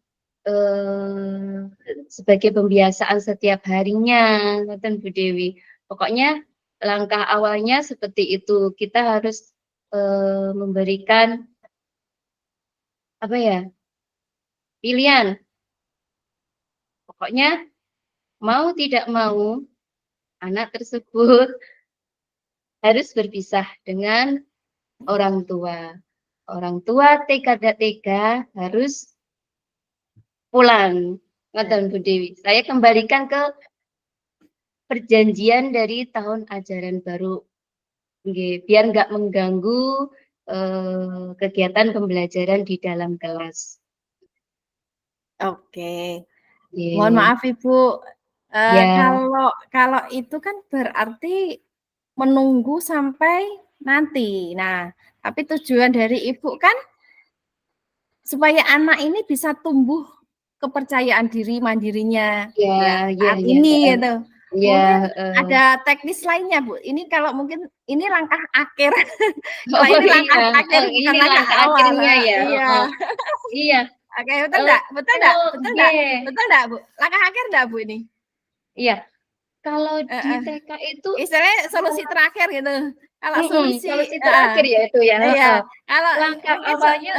S2: sebagai pembiasaan setiap harinya, ngoten Bu Dewi. Pokoknya langkah awalnya seperti itu. Kita harus memberikan apa ya, pilihan. Pokoknya mau tidak mau anak tersebut harus berpisah dengan orang tua. Orang tua tega tidak tega harus pulang. Ngoten Bu Dewi. Saya kembalikan ke perjanjian dari tahun ajaran baru. Biar nggak mengganggu kegiatan pembelajaran di dalam kelas.
S1: Oke. Mohon maaf Ibu, kalau itu kan berarti menunggu sampai nanti. Nah, tapi tujuan dari Ibu kan supaya anak ini bisa tumbuh kepercayaan diri mandirinya ya saat ini gitu. Mungkin ada teknis lainnya Bu. Ini kalau mungkin ini langkah akhir. Kalau ini langkah akhir bukan
S2: ini
S1: langkah
S2: langkah
S1: awal.
S2: akhirnya ya.
S1: Iya.
S2: Iya.
S1: Oke, betul enggak? Betul enggak? Betul enggak? Betul enggak, Bu? Langkah akhir enggak, Bu, ini?
S2: Iya. Kalau di TK itu
S1: istilahnya solusi terakhir gitu. Kalau solusi
S2: terakhir ya itu ya.
S1: Iya. Kalau
S2: langkah awalnya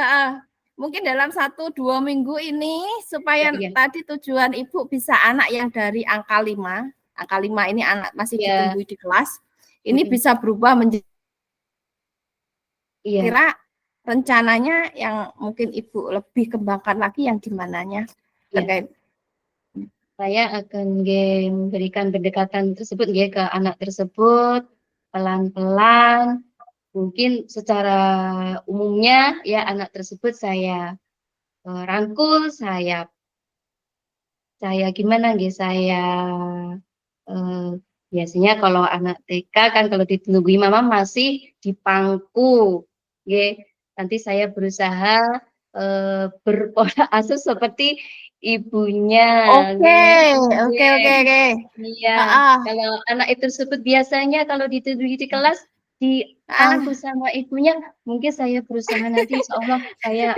S1: mungkin dalam 1-2 minggu ini supaya tadi tujuan Ibu bisa anak yang dari angka 5 ini anak masih ditunggu di kelas, ini bisa berubah menjadi kira rencananya yang mungkin Ibu lebih kembangkan lagi yang gimananya terkait.
S2: Saya akan memberikan pendekatan tersebut ke anak tersebut pelan-pelan. Mungkin secara umumnya ya anak tersebut saya rangkul, saya gimana saya biasanya kalau anak TK kan kalau ditunggu mama masih di pangku, nanti saya berusaha berpola asuh seperti ibunya.
S1: Oke.
S2: Iya. Kalau anak itu tersebut biasanya kalau ditunggu di kelas di pangku sama ibunya, mungkin saya berusaha nanti insya Allah saya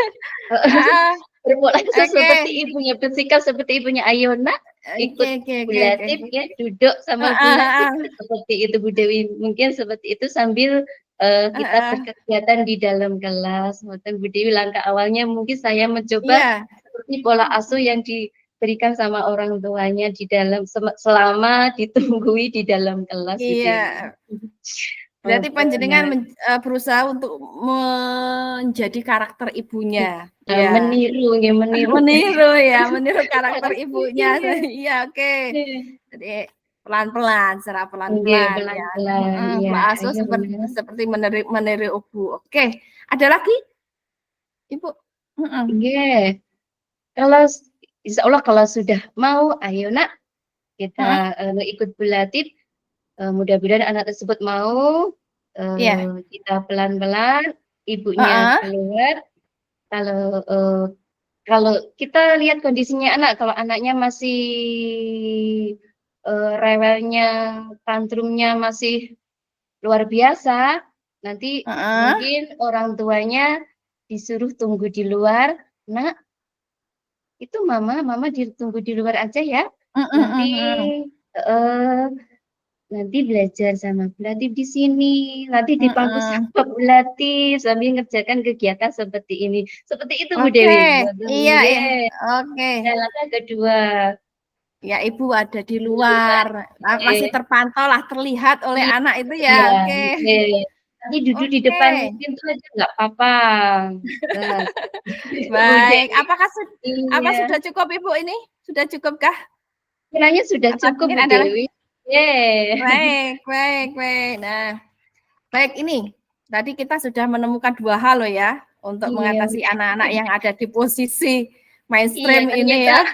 S2: berpola asuh seperti ibunya, bersikap seperti ibunya. Ayo nak, ikut Bu Latif ya, duduk sama Bu Latif seperti itu Bu Dewi. Mungkin seperti itu sambil kita berkegiatan di dalam kelas. Bu Dewi, langkah awalnya mungkin saya mencoba seperti pola asuh yang diberikan sama orang tuanya di dalam selama ditunggui di dalam kelas.
S1: Iya. Berarti panjenengan
S2: benar.
S1: berusaha untuk menjadi karakter ibunya, ya.
S2: Meniru, ya meniru.
S1: Meniru ya, meniru karakter ibunya.
S2: Iya.
S1: Iya, oke.
S2: Iya.
S1: Jadi pelan-pelan, secara
S2: Nggih,
S1: pelan-pelan ya.
S2: pelan-pelan, iya,
S1: Mbak Aso
S2: ayo ya.
S1: seperti meniru ibu. Oke, ada lagi, Ibu?
S2: Nggih. Kalau insya Allah kalau sudah mau, ayo nak kita ikut Bu Latif. Mudah-mudahan anak tersebut mau.
S1: Iya.
S2: Kita pelan-pelan, ibunya keluar. Kalau kita lihat kondisinya anak, kalau anaknya masih rewelnya, tantrumnya masih luar biasa, nanti mungkin orang tuanya disuruh tunggu di luar. Nak, itu mama ditunggu di luar aja ya. Nanti belajar sama Bu Latif di sini, nanti dipangku sama Bu Latif sambil ngerjakan kegiatan seperti ini. Seperti itu Bu Dewi.
S1: Iya, ya. Oke.
S2: Dan langkah kedua.
S1: Ya, Ibu ada di luar. Masih terpantau lah, terlihat oleh anak itu ya.
S2: Iya,
S1: Oke.
S2: Nanti duduk di depan pintu aja nggak apa-apa.
S1: Baik, apakah sudah cukup Ibu ini? Sudah cukupkah?
S2: Kiranya sudah cukup Bu Dewi.
S1: Baik. Nah, baik ini. Tadi kita sudah menemukan 2 hal loh ya untuk mengatasi anak-anak yang ada di posisi mainstream ini ya.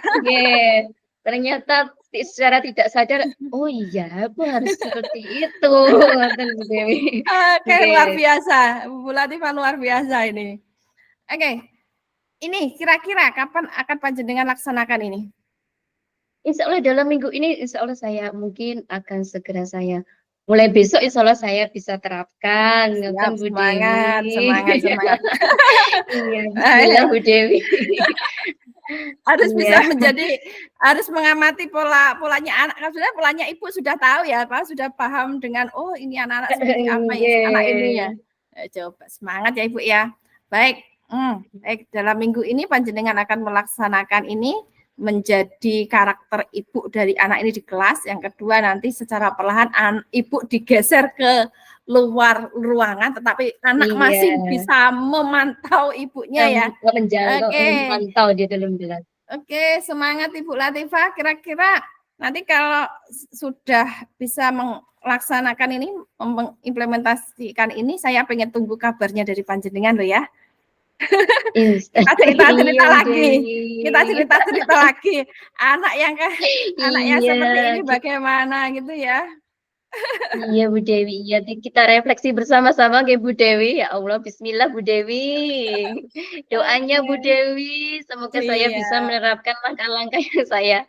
S2: Ternyata secara tidak sadar, oh iya, aku harus seperti itu.
S1: Oke, luar biasa. Bu Latifah luar biasa ini. Oke. Ini kira-kira kapan akan panjenengan laksanakan ini?
S2: Insya Allah dalam minggu ini, insya Allah saya mungkin akan segera mulai besok insya Allah saya bisa terapkan.
S1: Semangat.
S2: Iya, bismillah Bu Dewi.
S1: Harus bisa harus mengamati polanya anak. Sudah polanya ibu sudah tahu ya, Pak, sudah paham dengan ini anak-anak seperti apa ya, anak ini ya. Coba semangat ya Ibu ya. Baik, baik dalam minggu ini panjenengan akan melaksanakan ini menjadi karakter ibu dari anak ini di kelas. Yang kedua nanti secara perlahan ibu digeser ke luar ruangan, tetapi anak masih bisa memantau ibunya ya.
S2: Memantau di dalam kelas.
S1: Oke, semangat Ibu Latifah. Kira-kira nanti kalau sudah bisa melaksanakan ini, mengimplementasikan ini, saya pengen tunggu kabarnya dari panjenengan loh ya. Kita cerita lagi. Kita cerita lagi. Anak yang seperti ini bagaimana gitu ya.
S2: Iya Bu Dewi, iya kita refleksi bersama-sama ke Bu Dewi. Ya Allah, bismillah Bu Dewi. Doanya Bu Dewi, semoga saya bisa menerapkan langkah-langkah yang saya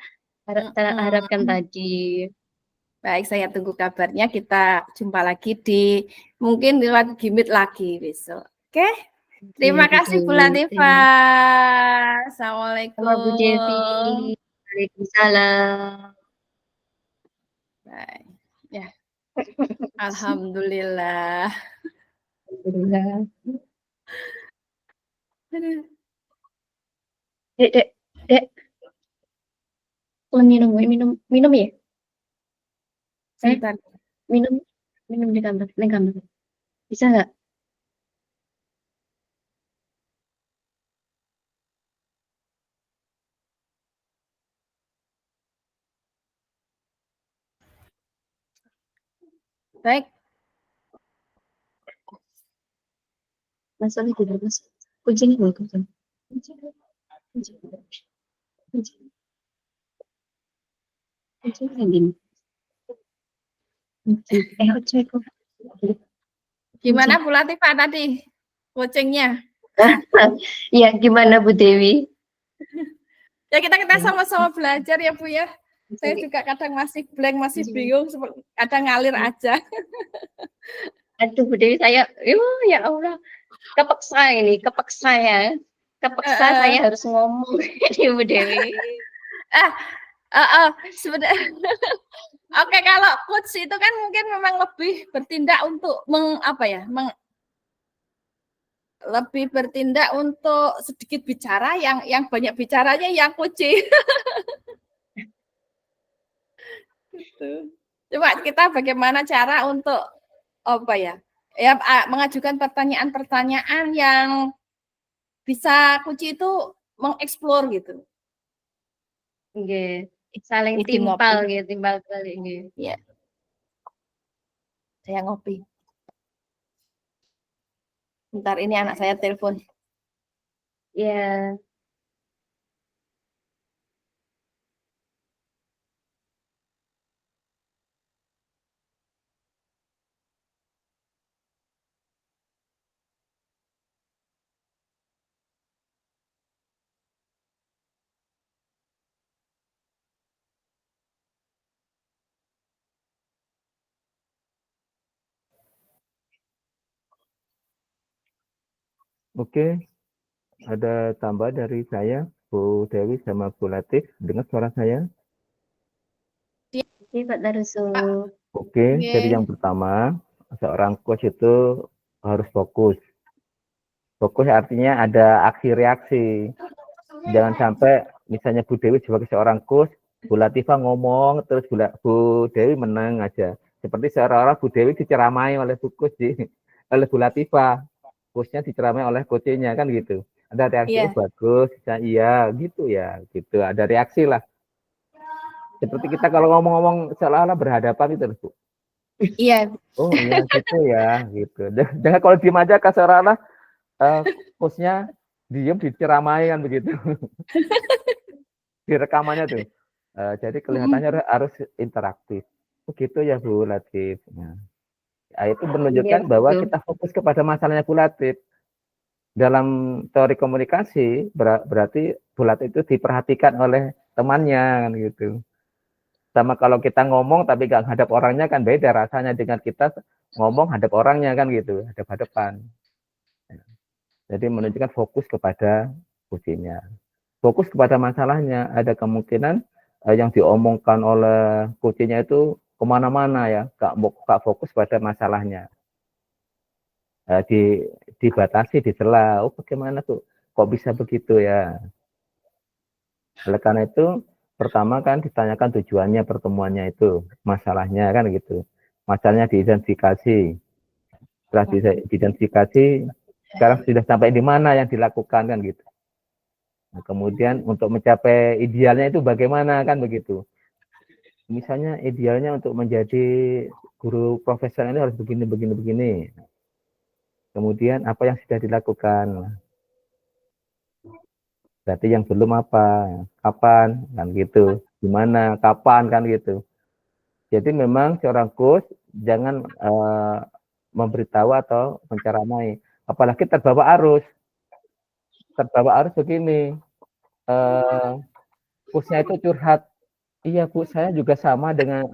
S2: harapkan tadi.
S1: Baik, saya tunggu kabarnya. Kita jumpa lagi mungkin lewat Gimit lagi besok. Oke? Terima kasih Bu Latifah. Assalamualaikum.
S2: Bu Dewi. Waalaikumsalam.
S1: Baik. Ya. Alhamdulillah.
S2: Dek. Minum ya?
S1: Sebentar.
S2: Minum di kamar. Bisa nggak?
S1: Baik.
S2: Masalah tidak mas. Kuncinya mau kunci. Kuncinya gini.
S1: Gimana Bu Latifah tadi kucingnya?
S2: Ya gimana Bu Dewi?
S1: Ya kita sama-sama belajar ya Bu ya. Saya juga kadang masih blank, masih bingung, kadang ngalir aja.
S2: Aduh Bu Dewi, saya, ya Allah, kepaksa ya. Kepaksa saya harus ngomong ini Bu Dewi.
S1: Sebenarnya. Oke, kalau coach itu kan mungkin memang lebih bertindak untuk lebih bertindak untuk sedikit bicara, yang banyak bicaranya yang kunci. Gitu. Coba kita bagaimana cara untuk apa ya? Ya mengajukan pertanyaan-pertanyaan yang bisa Kuci itu mengeksplor gitu.
S2: Nggih, saling
S1: Ide ngopi.
S2: timpal nggih, timpal balik nggih.
S1: Iya. Saya ngopi. Bentar ini anak saya telepon.
S2: Iya.
S3: Oke, ada tambah dari saya, Bu Dewi sama Bu Latif. Dengar suara saya?
S2: Oke, Pak Daruso.
S3: Oke, jadi yang pertama, seorang coach itu harus fokus. Fokus artinya ada aksi reaksi. Jangan sampai misalnya Bu Dewi sebagai seorang coach, Bu Latifah ngomong, terus Bu Dewi menang aja. Seperti seolah-olah Bu Dewi diceramai oleh Bu coach, oleh Bu Latifah. Coachnya diceramai oleh coachnya kan gitu. Ada reaksi, oh bagus, iya gitu ya, gitu. Ada reaksi lah. Seperti kita kalau ngomong-ngomong seolah-olah berhadapan itu, Bu.
S1: Iya.
S3: Oh iya gitu ya, gitu. Jangan kalau diem aja seolah-olah coachnya diem diceramai kan begitu. Di rekamannya tuh. Jadi kelihatannya harus interaktif. Begitu ya Bu Latif. Nah, itu menunjukkan
S2: Iya,
S3: bahwa
S2: betul.
S3: kita fokus kepada masalahnya Bu Latif. Dalam teori komunikasi berarti Bu Latif itu diperhatikan oleh temannya kan gitu. Sama kalau kita ngomong tapi gak hadap orangnya kan beda rasanya dengan kita ngomong hadap orangnya kan gitu, hadap-hadapan. Jadi menunjukkan fokus kepada kuncinya. Fokus kepada masalahnya. Ada kemungkinan yang diomongkan oleh kuncinya itu kemana-mana ya, gak fokus pada masalahnya. Dibatasi, disela. Oh bagaimana tuh? Kok bisa begitu ya? Oleh karena itu, pertama kan ditanyakan tujuannya pertemuannya itu, masalahnya kan gitu. Masalahnya diidentifikasi. Setelah diidentifikasi, sekarang sudah sampai di mana yang dilakukan kan gitu. Nah, kemudian untuk mencapai idealnya itu bagaimana kan begitu. Misalnya idealnya untuk menjadi guru profesional ini harus begini, begini, begini. Kemudian apa yang sudah dilakukan? Berarti yang belum apa? Kapan? Kan gitu. Gimana? Kapan? Kan gitu. Jadi memang seorang coach jangan memberitahu atau menceramai. Apalagi terbawa arus. Terbawa arus begini. Coachnya itu curhat. Iya Bu, saya juga sama dengan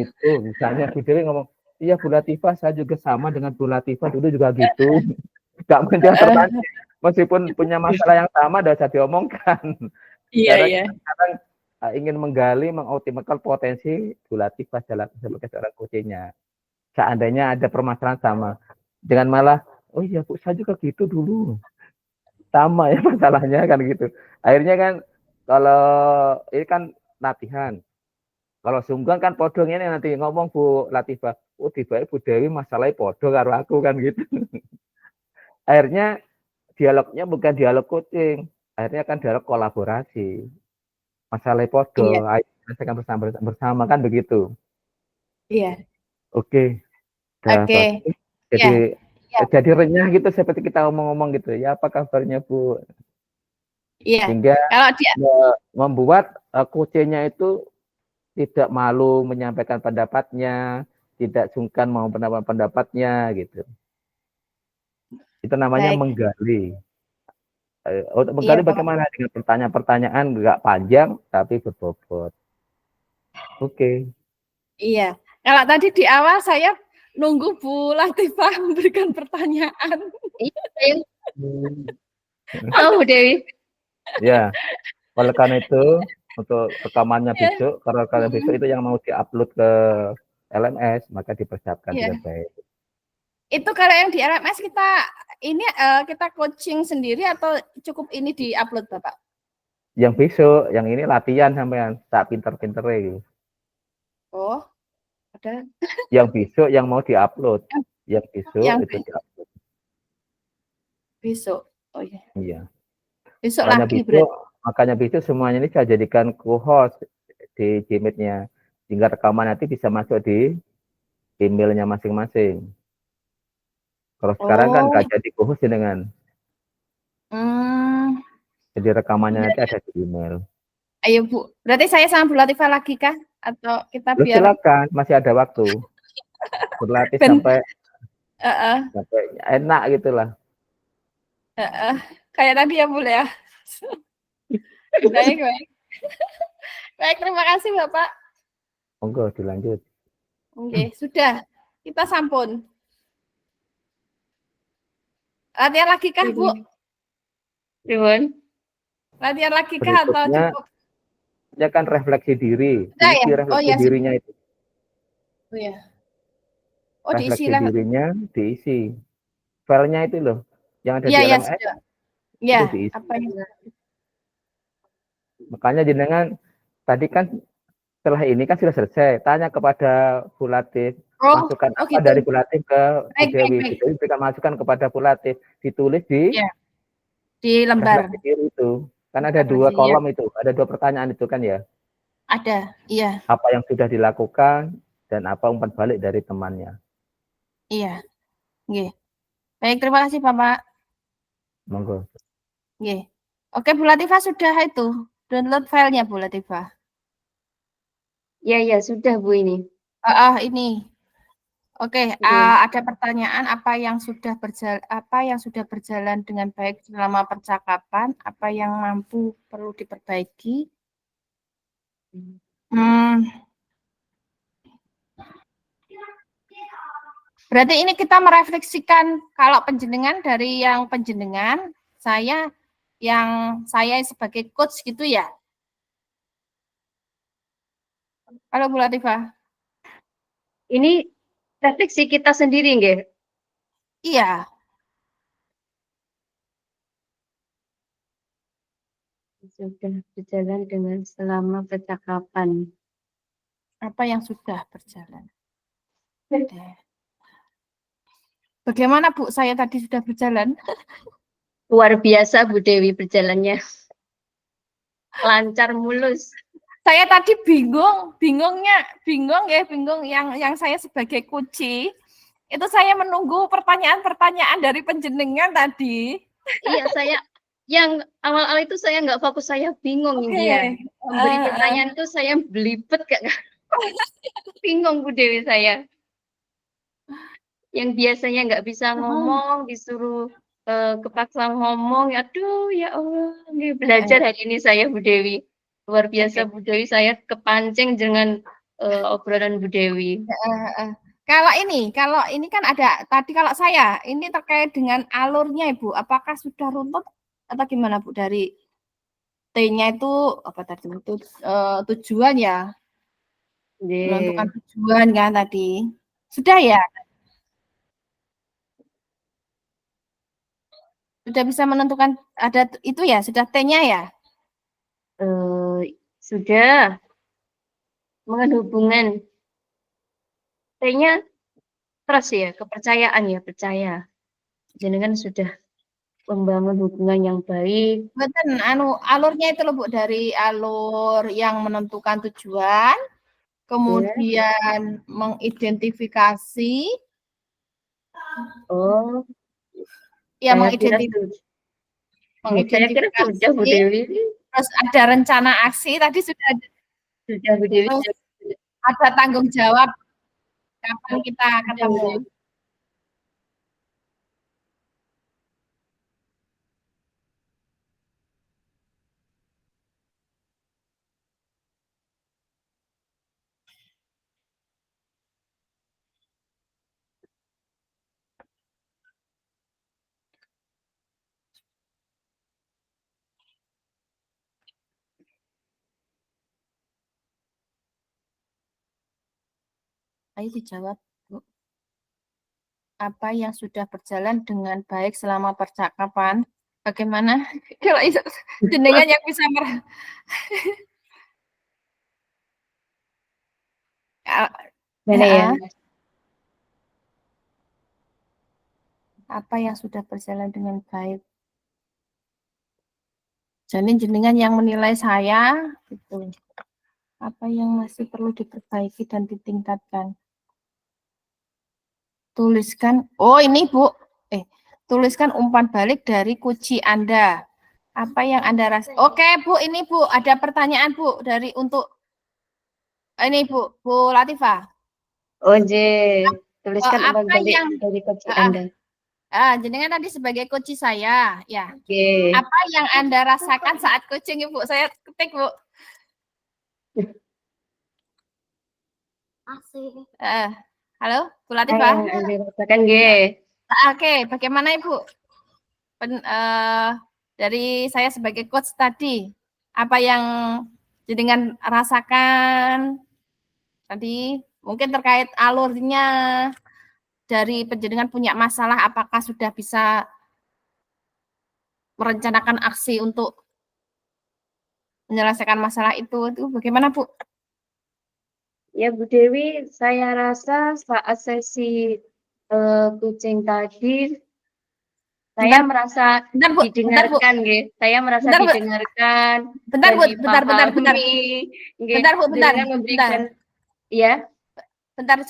S3: itu. Misalnya Bu Dewi ngomong, iya Bu Latifah, saya juga sama dengan Bu Latifah dulu juga gitu. Gak menjawab pertanyaan. Meskipun punya masalah yang sama, udah bisa diomongkan.
S1: Iya.
S3: Sekarang ingin menggali, mengoptimalkan potensi Bu Latifah sebagai seorang coachnya. Seandainya ada permasalahan sama, dengan malah, oh iya Bu, saya juga gitu dulu. Sama ya masalahnya kan gitu. Akhirnya kan kalau ini kan latihan. Kalau sungguhan kan podong ini nanti ngomong Bu Latifah, oh tiba Bu Dewi masalahnya podo karo aku kan gitu. Akhirnya dialognya bukan dialog coaching, akhirnya kan dialog kolaborasi. Masalahnya podo, ayo selesaikan bersama kan begitu.
S1: Iya.
S3: Oke.
S1: Oke.
S3: Jadi renyah gitu seperti kita ngomong-ngomong gitu. Ya apa kabarnya Bu?
S1: Iya.
S3: Sehingga
S1: Kalau dia
S3: membuat coachnya itu tidak malu menyampaikan pendapatnya, tidak sungkan mau pendapatnya gitu. Itu namanya
S1: baik.
S3: menggali. Untuk menggali bagaimana dengan pertanyaan-pertanyaan nggak panjang tapi berbobot. Oke.
S1: Iya. Kalau tadi di awal saya nunggu Bu Latifah memberikan pertanyaan.
S2: Iya. Oh, Bu Dewi.
S3: Ya. Oleh karena itu untuk rekamannya besok, karena besok itu yang mau diupload ke LMS, maka dipersiapkan dengan baik.
S1: Itu kalau yang di LMS kita coaching sendiri atau cukup ini di-upload Bapak?
S3: Yang besok, yang ini latihan sampean tak pinter-pintere gitu.
S1: Oh.
S2: Ada
S3: Yang besok yang mau diupload. Yang besok
S1: Yang
S3: itu diupload.
S1: besok. Oh iya.
S3: Iya.
S1: Besok
S3: Makanya
S1: lagi berarti.
S3: besok semuanya ini saya jadikan co-host di Gmeet-nya. Sehingga rekaman nanti bisa masuk di emailnya masing-masing. Kalau sekarang kan
S1: Oh,
S3: nggak jadi co-host dengan.
S1: hmm,
S3: Jadi rekamannya
S1: iya.
S3: nanti ada di email.
S1: Ayo Bu, berarti saya sama Bu Latifah lagi kah? Atau kita
S3: Lu
S1: biar
S3: silakan, masih ada waktu. Berlatih
S1: ben,
S3: sampai
S1: uh,
S3: enak gitulah.
S1: kayak tadi ya Bu ya. Baik, baik. Baik, terima kasih Bapak.
S3: Monggo dilanjut.
S1: Oke, sudah. Kita sampun. Latihan lagi kah, Bu?
S2: Riwan.
S1: Latihan lagi kah atau
S3: Berikutnya
S1: cukup?
S3: ya kan refleksi diri,
S1: Sudah ya?
S3: diisi
S1: Oh
S3: refleksi
S1: ya, sudah.
S3: dirinya itu.
S1: Oh ya. Oh, diisi
S3: Refleksi
S1: lah.
S3: dirinya diisi. Filenya itu loh, yang ada
S1: Iya,
S3: di
S1: ya,
S3: LMS
S1: sudah. Ya,
S3: itu diisi.
S1: apa yang
S3: Makanya jenengan tadi kan setelah ini kan sudah selesai. Tanya kepada Bu Latif,
S1: Oh,
S3: masukan
S1: oh
S3: apa
S1: gitu.
S3: dari Bu Latif ke Bu
S1: Baik, baik,
S3: Dewi.
S1: baik.
S3: Bu Dewi berikan masukan kepada Bu Latif. Ditulis di
S1: Ya, di lembar.
S3: refleksi diri itu. Kan ada dua
S1: Refleksi, ya.
S3: kolom itu, ada dua pertanyaan itu kan ya.
S1: Ada, iya,
S3: Apa yang sudah dilakukan dan apa umpan balik dari temannya.
S1: iya. Nggih. Baik, terima kasih Bapak.
S3: Monggo.
S1: Nggih. Oke, Bu Latifah sudah itu. Download filenya Bu Latifah.
S2: Ya, ya, sudah Bu ini.
S1: Ini. Oke,
S2: Oke.
S1: ada pertanyaan apa yang sudah berjalan dengan baik selama percakapan, apa yang mampu perlu diperbaiki. Berarti ini kita merefleksikan kalau penjenengan dari yang penjenengan, saya sebagai coach gitu ya. Halo Bu Latifah.
S2: Ini refleksi kita sendiri nggih?
S1: Iya.
S2: Sudah berjalan dengan selama percakapan.
S1: Apa yang sudah berjalan? Bagaimana Bu, saya tadi sudah berjalan?
S2: Luar biasa Bu Dewi berjalannya. Lancar mulus.
S1: Saya tadi bingung yang saya sebagai kunci. Itu saya menunggu pertanyaan-pertanyaan dari penjenengan tadi.
S2: Iya, saya yang awal-awal itu saya nggak fokus, saya bingung dia. Memberi pertanyaan itu saya belibet Kak. Bingung Bu Dewi saya. Yang biasanya nggak bisa ngomong, disuruh kepaksa ngomong. Aduh, ya Allah, ini belajar hari ini saya Bu Dewi. Luar biasa Bu Dewi, saya kepancing dengan obrolan Bu Dewi.
S1: Kalau ini kan ada tadi kalau saya ini terkait dengan alurnya Ibu, apakah sudah runtut atau gimana Bu dari T-nya itu apa tadi itu tujuan ya? Menentukan tujuan kan tadi. Sudah ya? Sudah bisa menentukan ada itu ya, sudah T-nya ya?
S2: Sudah mengenai hubungan. T-nya trust ya, kepercayaan ya, percaya. Jenengan sudah membangun hubungan yang baik.
S1: Betul, alurnya itu loh Bu, dari alur yang menentukan tujuan, kemudian mengidentifikasi.
S2: Oh,
S1: Ya,
S2: saya kira sudah Bu Dewi.
S1: Terus ada rencana aksi, tadi sudah
S2: Bu Dewi.
S1: Ada tanggung jawab kapan kita ketemu. Ayo dijawab, Bu. Apa yang sudah berjalan dengan baik selama percakapan? Bagaimana? Kalau jenengan yang bisa
S2: Mana ya?
S1: Apa yang sudah berjalan dengan baik? Jadi jenengan yang menilai saya, gitu. Apa yang masih perlu diperbaiki dan ditingkatkan? Tuliskan, oh ini Bu, tuliskan umpan balik dari kunci Anda. Apa yang Anda rasa? Oke Bu, ini Bu, ada pertanyaan Bu dari untuk ini Bu Latifah.
S2: Oh, tuliskan umpan
S1: Apa
S2: balik
S1: yang
S2: dari kunci Anda.
S1: jenengan tadi sebagai kunci saya, ya.
S2: Oke.
S1: Apa yang Anda rasakan saat coaching, Ibu? Saya ketik, Bu.
S4: Asik.
S1: Halo, Bu
S2: Apa
S1: Latifah.
S2: yang Anda rasakan,
S1: Oke, bagaimana Ibu? Dari saya sebagai coach tadi, apa yang jenengan rasakan tadi? Mungkin terkait alurnya dari penjenengan punya masalah, apakah sudah bisa merencanakan aksi untuk menyelesaikan masalah itu bagaimana Bu?
S2: Ya Bu Dewi, saya rasa saat sesi coaching tadi saya merasa didengarkan, Saya merasa didengarkan
S1: bentar,
S2: dan
S1: Bu, bentar.
S2: dipahami.
S1: Bentar, Bu, bentar.
S2: Memberikan, ya.
S1: Sebentar,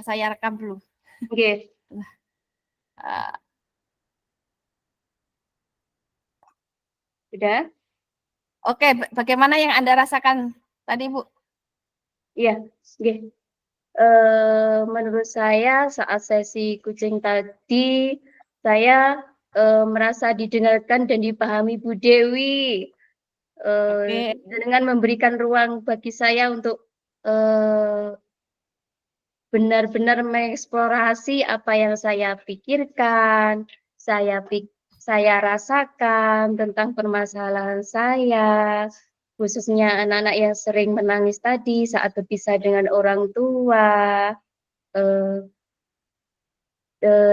S1: saya rekam dulu.
S2: Oke. Sudah?
S1: Oke, bagaimana yang Anda rasakan tadi, Bu?
S2: Iya, oke. Menurut saya saat sesi coaching tadi, saya merasa didengarkan dan dipahami Bu Dewi. Dengan memberikan ruang bagi saya untuk benar-benar mengeksplorasi apa yang saya pikirkan, saya rasakan tentang permasalahan saya, khususnya anak-anak yang sering menangis tadi saat berpisah dengan orang tua.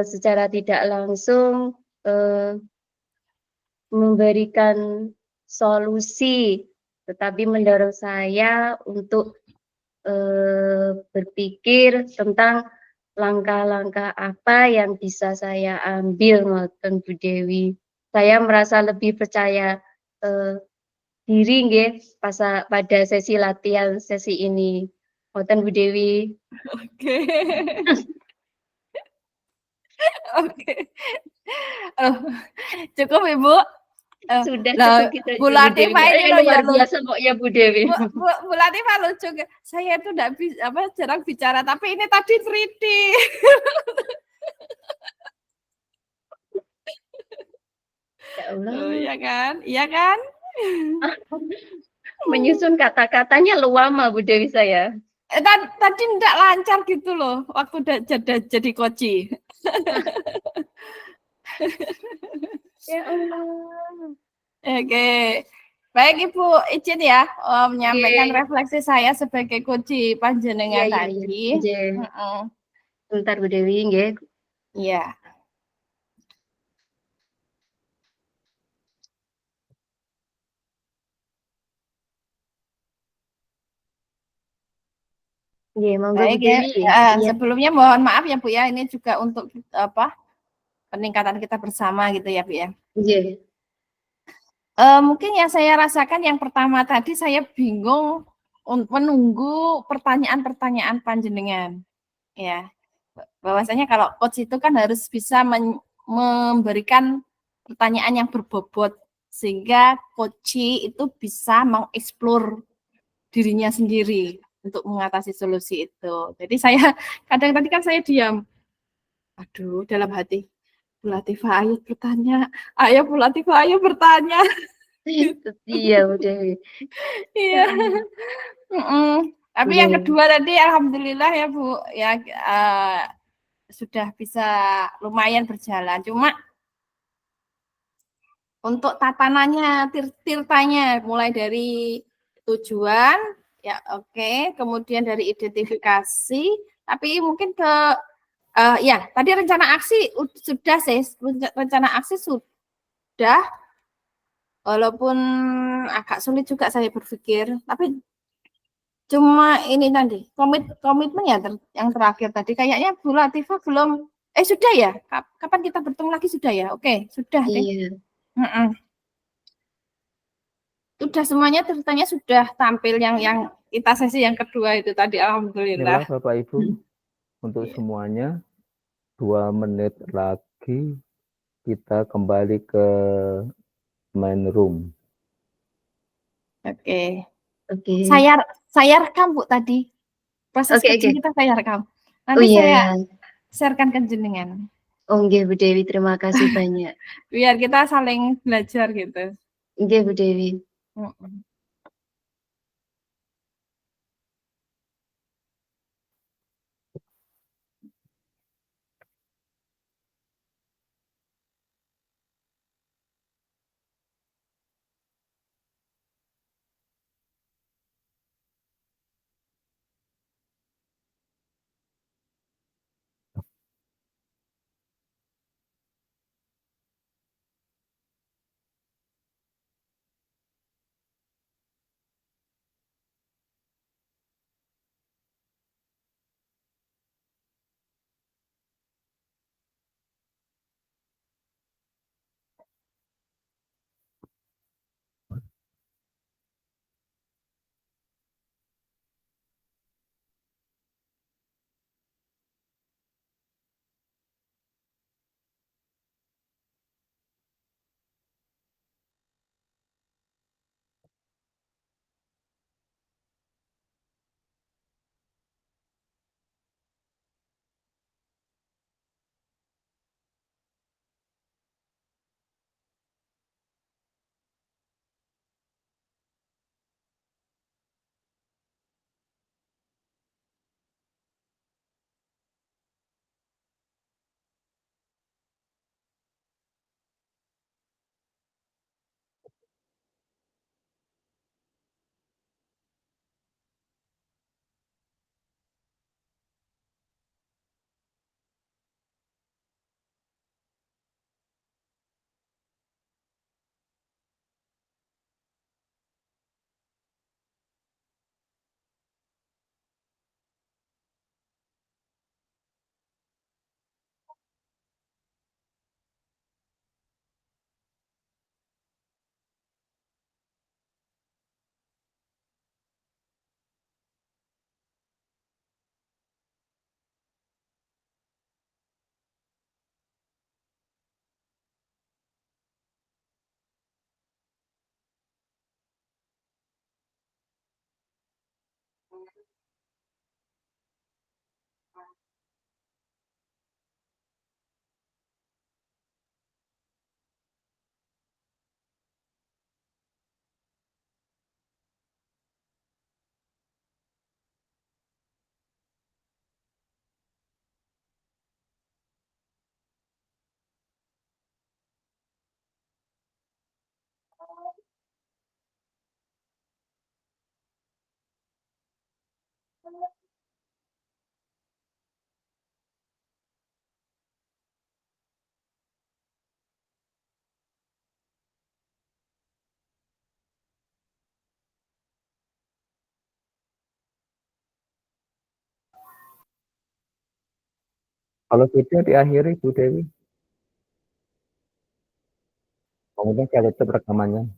S2: Secara tidak langsung memberikan solusi, tetapi mendorong saya untuk berpikir tentang langkah-langkah apa yang bisa saya ambil, ngoten Bu Dewi. Saya merasa lebih percaya diri nggih pada sesi latihan sesi ini. Ngoten Bu Dewi.
S1: Oke. Oke. Cukup Ibu.
S2: Sudah cukup kita
S1: Bu Latifah ini loh
S2: luar biasa kok ya Bu Dewi.
S1: Bu Latifah lucu. Saya itu enggak bisa jarang bicara, tapi ini tadi 3D.
S2: Ya Allah.
S1: Iya kan? Iya kan?
S2: Menyusun kata-katanya lama Bu Dewi saya.
S1: Tadi enggak lancar gitu loh waktu jadi koci.
S2: Ya Allah.
S1: Oke. Baik Ibu, izin ya menyampaikan refleksi saya sebagai koci panjenengan tadi.
S2: Bentar Bu Dewi nggih.
S1: Iya.
S2: Baik
S1: ya. Sebelumnya mohon maaf ya Bu ya, ini juga untuk peningkatan kita bersama gitu ya Bu ya.
S2: Iya.
S1: Mungkin yang saya rasakan yang pertama tadi saya bingung menunggu pertanyaan-pertanyaan panjenengan. Ya. Bahwasanya kalau coach itu kan harus bisa memberikan pertanyaan yang berbobot sehingga coach itu bisa mengeksplor dirinya sendiri untuk mengatasi solusi itu. Jadi saya kadang tadi kan saya diam. Aduh, dalam hati. Bu Latifah, ayo bertanya. Ayo Bu Latifah, ayo bertanya.
S2: Iya, Bu Dewi.
S1: Iya. Tapi yang kedua tadi alhamdulillah ya Bu, ya sudah bisa lumayan berjalan. Cuma untuk tatanannya, tirtanya mulai dari tujuan, ya oke, kemudian dari identifikasi, tapi mungkin ke ya tadi rencana aksi sudah sih, rencana aksi sudah, walaupun agak sulit juga saya berpikir, tapi Cuma ini tadi, komitmen ya yang terakhir tadi, kayaknya Bu Latifah belum, sudah ya? Kapan kita bertemu lagi sudah ya? Oke, sudah deh.
S2: Iya.
S1: Sudah semuanya ceritanya sudah tampil yang kita sesi yang kedua itu tadi, alhamdulillah.
S3: Inilah Bapak Ibu, untuk
S1: Iya.
S3: semuanya 2 menit lagi kita kembali ke main room.
S1: Oke.
S2: Oke.
S1: Saya rekam Bu tadi. Proses
S2: Oke,
S1: coaching
S2: oke.
S1: kita saya rekam.
S2: Oh
S1: Nanti saya
S2: iya.
S1: sharekan ke jenengan.
S2: Oh nggih Bu Dewi, terima kasih banyak.
S1: Biar kita saling belajar gitu.
S2: Nggih Bu Dewi.
S1: Mm-mm.
S3: Kalau video diakhiri Bu Dewi. Kemudian saya tutup rekamannya.